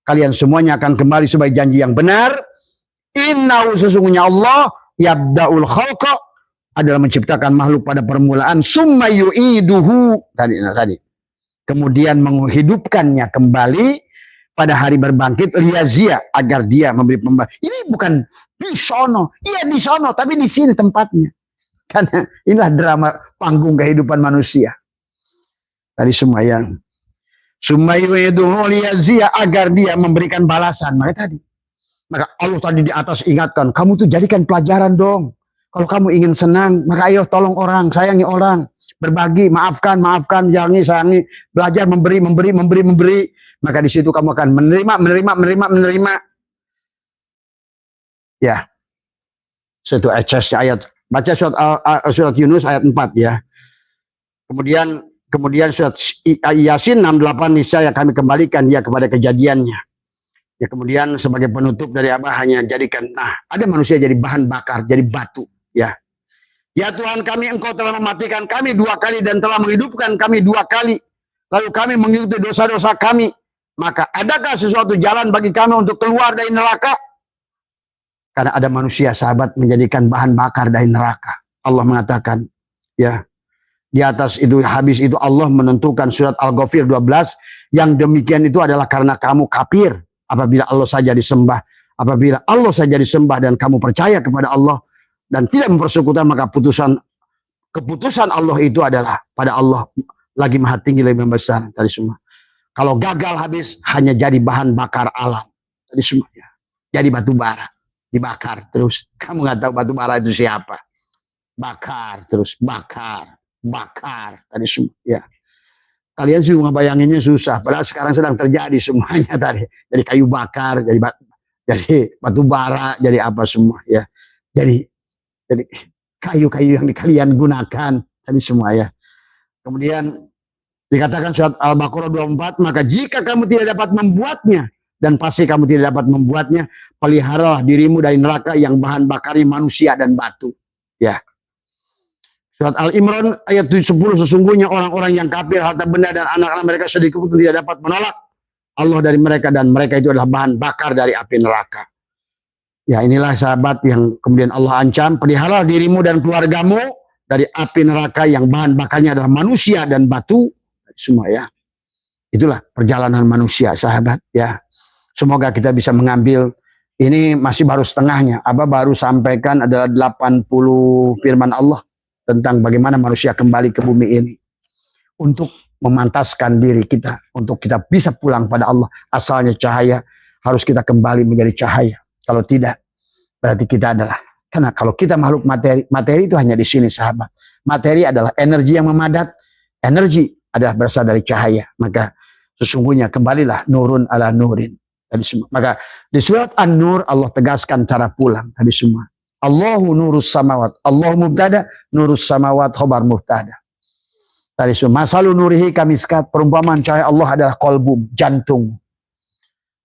Kalian semuanya akan kembali sebagai janji yang benar. Innahu, sesungguhnya Allah, yabda'ul khalqa, adalah menciptakan makhluk pada permulaan, summa yu'iduhu tadi. Kemudian menghidupkannya kembali pada hari berbangkit, liyazia, agar dia memberi pembalasan. Ini bukan di sono, iya di sono, tapi di sini tempatnya. Karena inilah drama panggung kehidupan manusia. Tadi semua yang summa yu'iduhu liyazia, agar dia memberikan balasan. Maka Allah tadi di atas ingatkan, kamu tuh jadikan pelajaran dong. Kalau kamu ingin senang, maka ayo tolong orang, sayangi orang, berbagi, maafkan, jangan sayangi, belajar memberi. Maka di situ kamu akan menerima. Ya. Satu ayat. Baca surat Yunus ayat 4 ya. Kemudian surat Yasin 68, niscaya kami kembalikan dia kepada kejadiannya. Ya, kemudian sebagai penutup dari Abah hanya jadikan, ada manusia jadi bahan bakar, jadi batu. Ya. Ya Tuhan kami, Engkau telah mematikan kami 2 kali dan telah menghidupkan kami 2 kali. Lalu kami mengikuti dosa-dosa kami. Maka adakah sesuatu jalan bagi kami untuk keluar dari neraka? Karena ada manusia sahabat menjadikan bahan bakar dari neraka. Allah mengatakan, ya, di atas itu, habis itu Allah menentukan surat Al-Ghafir 12, yang demikian itu adalah karena kamu kafir apabila Allah saja disembah. Apabila Allah saja disembah dan kamu percaya kepada Allah dan tidak mempersekutukan, maka putusan keputusan Allah itu adalah pada Allah lagi maha tinggi, lebih besar dari semua. Kalau gagal habis hanya jadi bahan bakar alam dari semua, ya. Jadi batu bara dibakar terus. Kamu nggak tahu batu bara itu siapa? Bakar terus, bakar tadi semua, ya. Kalian sih ngebayanginnya susah, padahal sekarang sedang terjadi semuanya tadi. Jadi kayu bakar, jadi batu bara, jadi apa semua, ya. Jadi kayu-kayu yang kalian gunakan tadi semua, ya. Kemudian dikatakan surat Al-Baqarah 24, maka jika kamu tidak dapat membuatnya, dan pasti kamu tidak dapat membuatnya, peliharalah dirimu dari neraka yang bahan bakarnya manusia dan batu, ya. Surat Al-Imran ayat 10, sesungguhnya orang-orang yang kafir harta benda dan anak-anak mereka sedikit pun tidak dapat menolak Allah dari mereka, dan mereka itu adalah bahan bakar dari api neraka. Ya, inilah sahabat yang kemudian Allah ancam, peliharalah dirimu dan keluargamu dari api neraka yang bahan bakarnya adalah manusia dan batu semua, ya. Itulah perjalanan manusia, sahabat, ya. Semoga kita bisa mengambil, ini masih baru setengahnya. Abah baru sampaikan adalah 80 firman Allah tentang bagaimana manusia kembali ke bumi ini untuk memantaskan diri kita, untuk kita bisa pulang pada Allah. Asalnya cahaya, harus kita kembali menjadi cahaya. Kalau tidak, berarti kita adalah, karena kalau kita makhluk materi itu hanya di sini, sahabat. Materi adalah energi yang memadat, energi adalah berasal dari cahaya. Maka sesungguhnya kembalilah nurun ala nurin tadi semua. Maka di surat An-Nur Allah tegaskan cara pulang tadi semua. Allahu nurus samawat. Allahu mubtada, nurus samawat khobar mubtada. Tadi semua. Masalu nurihi kamiskat. Perumpamaan cahaya Allah adalah kolbu, jantung.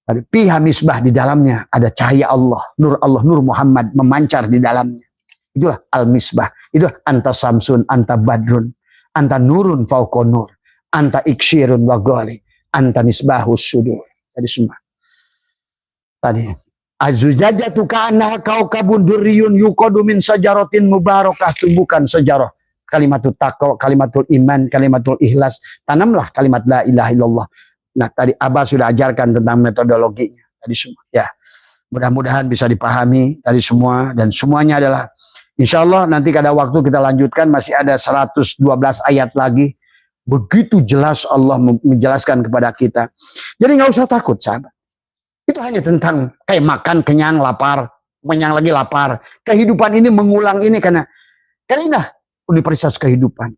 Tadi piha misbah, di dalamnya ada cahaya Allah. Nur Muhammad memancar di dalamnya. Itulah al-misbah. Itulah anta samsun, anta badrun, anta nurun fauqa nur, anta iksirun wa ghali, anta misbahus sudur. Tadi semua. Tadi azujajatu ka'annaha kaukabun durriyun yuqadu min sajaratin mubarakah, tumbuhkan sejarah kalimatul taqwa, kalimatul iman, kalimatul ikhlas. Tanamlah kalimat la ilaha illallah. Nah, tadi Abah sudah ajarkan tentang metodologinya tadi semua, ya. Mudah-mudahan bisa dipahami tadi semua, dan semuanya adalah insya Allah nanti kada waktu kita lanjutkan, masih ada 112 ayat lagi. Begitu jelas Allah menjelaskan kepada kita. Jadi nggak usah takut, sahabat. Itu hanya tentang kayak makan, kenyang, lapar, kenyang lagi lapar. Kehidupan ini mengulang ini karena inilah universitas kehidupan.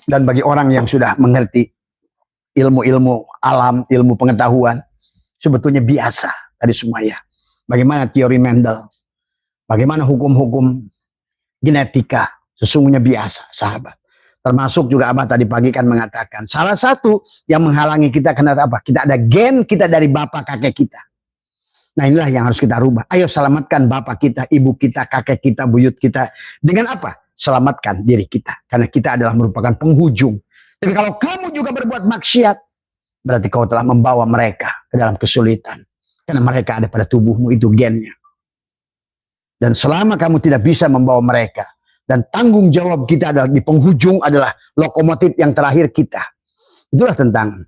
Dan bagi orang yang sudah mengerti ilmu-ilmu alam, ilmu pengetahuan, sebetulnya biasa tadi semua, ya. Bagaimana teori Mendel, bagaimana hukum-hukum genetika, sesungguhnya biasa, sahabat. Termasuk juga Abah tadi pagi kan mengatakan, salah satu yang menghalangi kita kenapa apa? Kita ada gen kita dari bapak kakek kita. Nah, inilah yang harus kita rubah. Ayo selamatkan bapak kita, ibu kita, kakek kita, buyut kita. Dengan apa? Selamatkan diri kita. Karena kita adalah merupakan penghujung. Tapi kalau kamu juga berbuat maksiat, berarti kau telah membawa mereka ke dalam kesulitan. Karena mereka ada pada tubuhmu, itu gennya. Dan selama kamu tidak bisa membawa mereka, dan tanggung jawab kita adalah di penghujung adalah lokomotif yang terakhir kita. Itulah tentang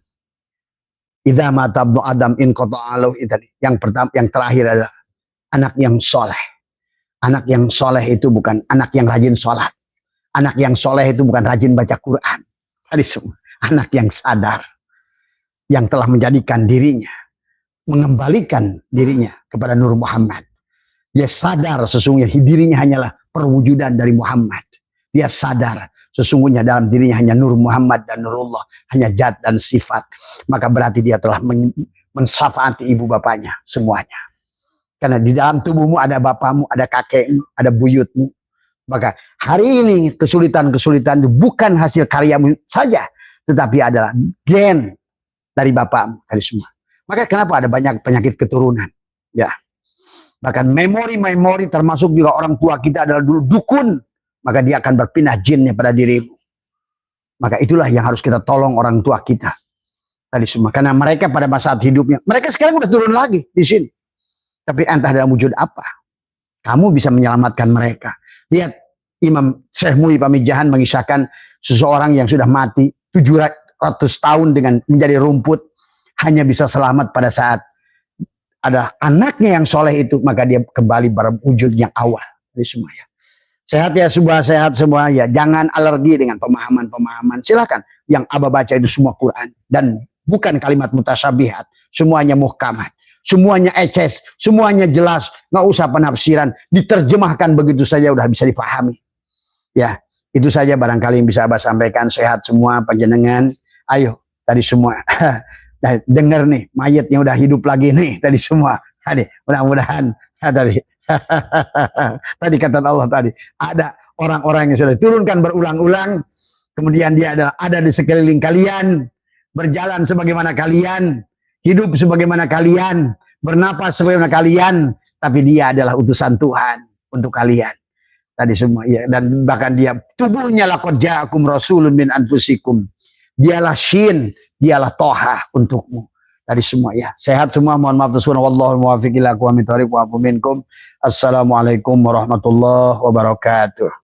idza mata ibnu adam in qata'alu itu. Yang pertama, yang terakhir adalah anak yang soleh. Anak yang soleh itu bukan anak yang rajin sholat. Anak yang soleh itu bukan rajin baca Quran. Tadi semua. Anak yang sadar, yang telah menjadikan dirinya, mengembalikan dirinya kepada Nur Muhammad. Dia sadar sesungguhnya dirinya hanyalah perwujudan dari Muhammad. Dia sadar sesungguhnya dalam dirinya hanya Nur Muhammad dan Nurullah, hanya zat dan sifat. Maka berarti dia telah mensyafaati ibu bapaknya semuanya. Karena di dalam tubuhmu ada bapakmu, ada kakekmu, ada buyutmu. Maka hari ini kesulitan-kesulitan itu bukan hasil karyamu saja, tetapi adalah gen dari bapakmu, dari semua. Maka kenapa ada banyak penyakit keturunan? Ya. Bahkan memori-memori termasuk juga orang tua kita adalah dulu dukun. Maka dia akan berpindah jinnya pada dirimu. Maka itulah yang harus kita tolong orang tua kita. Tadi semua. Karena mereka pada masa hidupnya. Mereka sekarang udah turun lagi di sini. Tapi entah dalam wujud apa. Kamu bisa menyelamatkan mereka. Lihat Imam Syekh Mu'i Pamijahan mengisahkan seseorang yang sudah mati 700 tahun dengan menjadi rumput. Hanya bisa selamat pada saat ada anaknya yang soleh itu, maka dia kembali berwujud yang awal. Ini semua, ya. Sehat ya semua, sehat semua ya. Jangan alergi dengan pemahaman-pemahaman. Silakan. Yang Abah baca itu semua Quran dan bukan kalimat mutasyabihat. Semuanya muhkamat. Semuanya eces, semuanya jelas, nggak usah penafsiran, diterjemahkan begitu saja udah bisa dipahami. Ya, itu saja barangkali yang bisa Abah sampaikan. Sehat semua panjenengan. Ayo, tadi semua dengar nih, mayatnya udah hidup lagi nih tadi semua. Tadi mudah-mudahan tadi tadi kata Allah tadi ada orang-orang yang sudah diturunkan berulang-ulang, kemudian dia ada di sekeliling kalian, berjalan sebagaimana kalian, hidup sebagaimana kalian, bernapas sebagaimana kalian, tapi dia adalah utusan Tuhan untuk kalian tadi semua ya. Dan bahkan dia tubuhnya laqad ja'akum rasulun min anfusikum, dialah syin, dialah toha untukmu tadi semua ya. Sehat semua, mohon maaf wallahul muwaffiq ila aqwamit thoriq wa minkum. Assalamualaikum warahmatullahi wabarakatuh.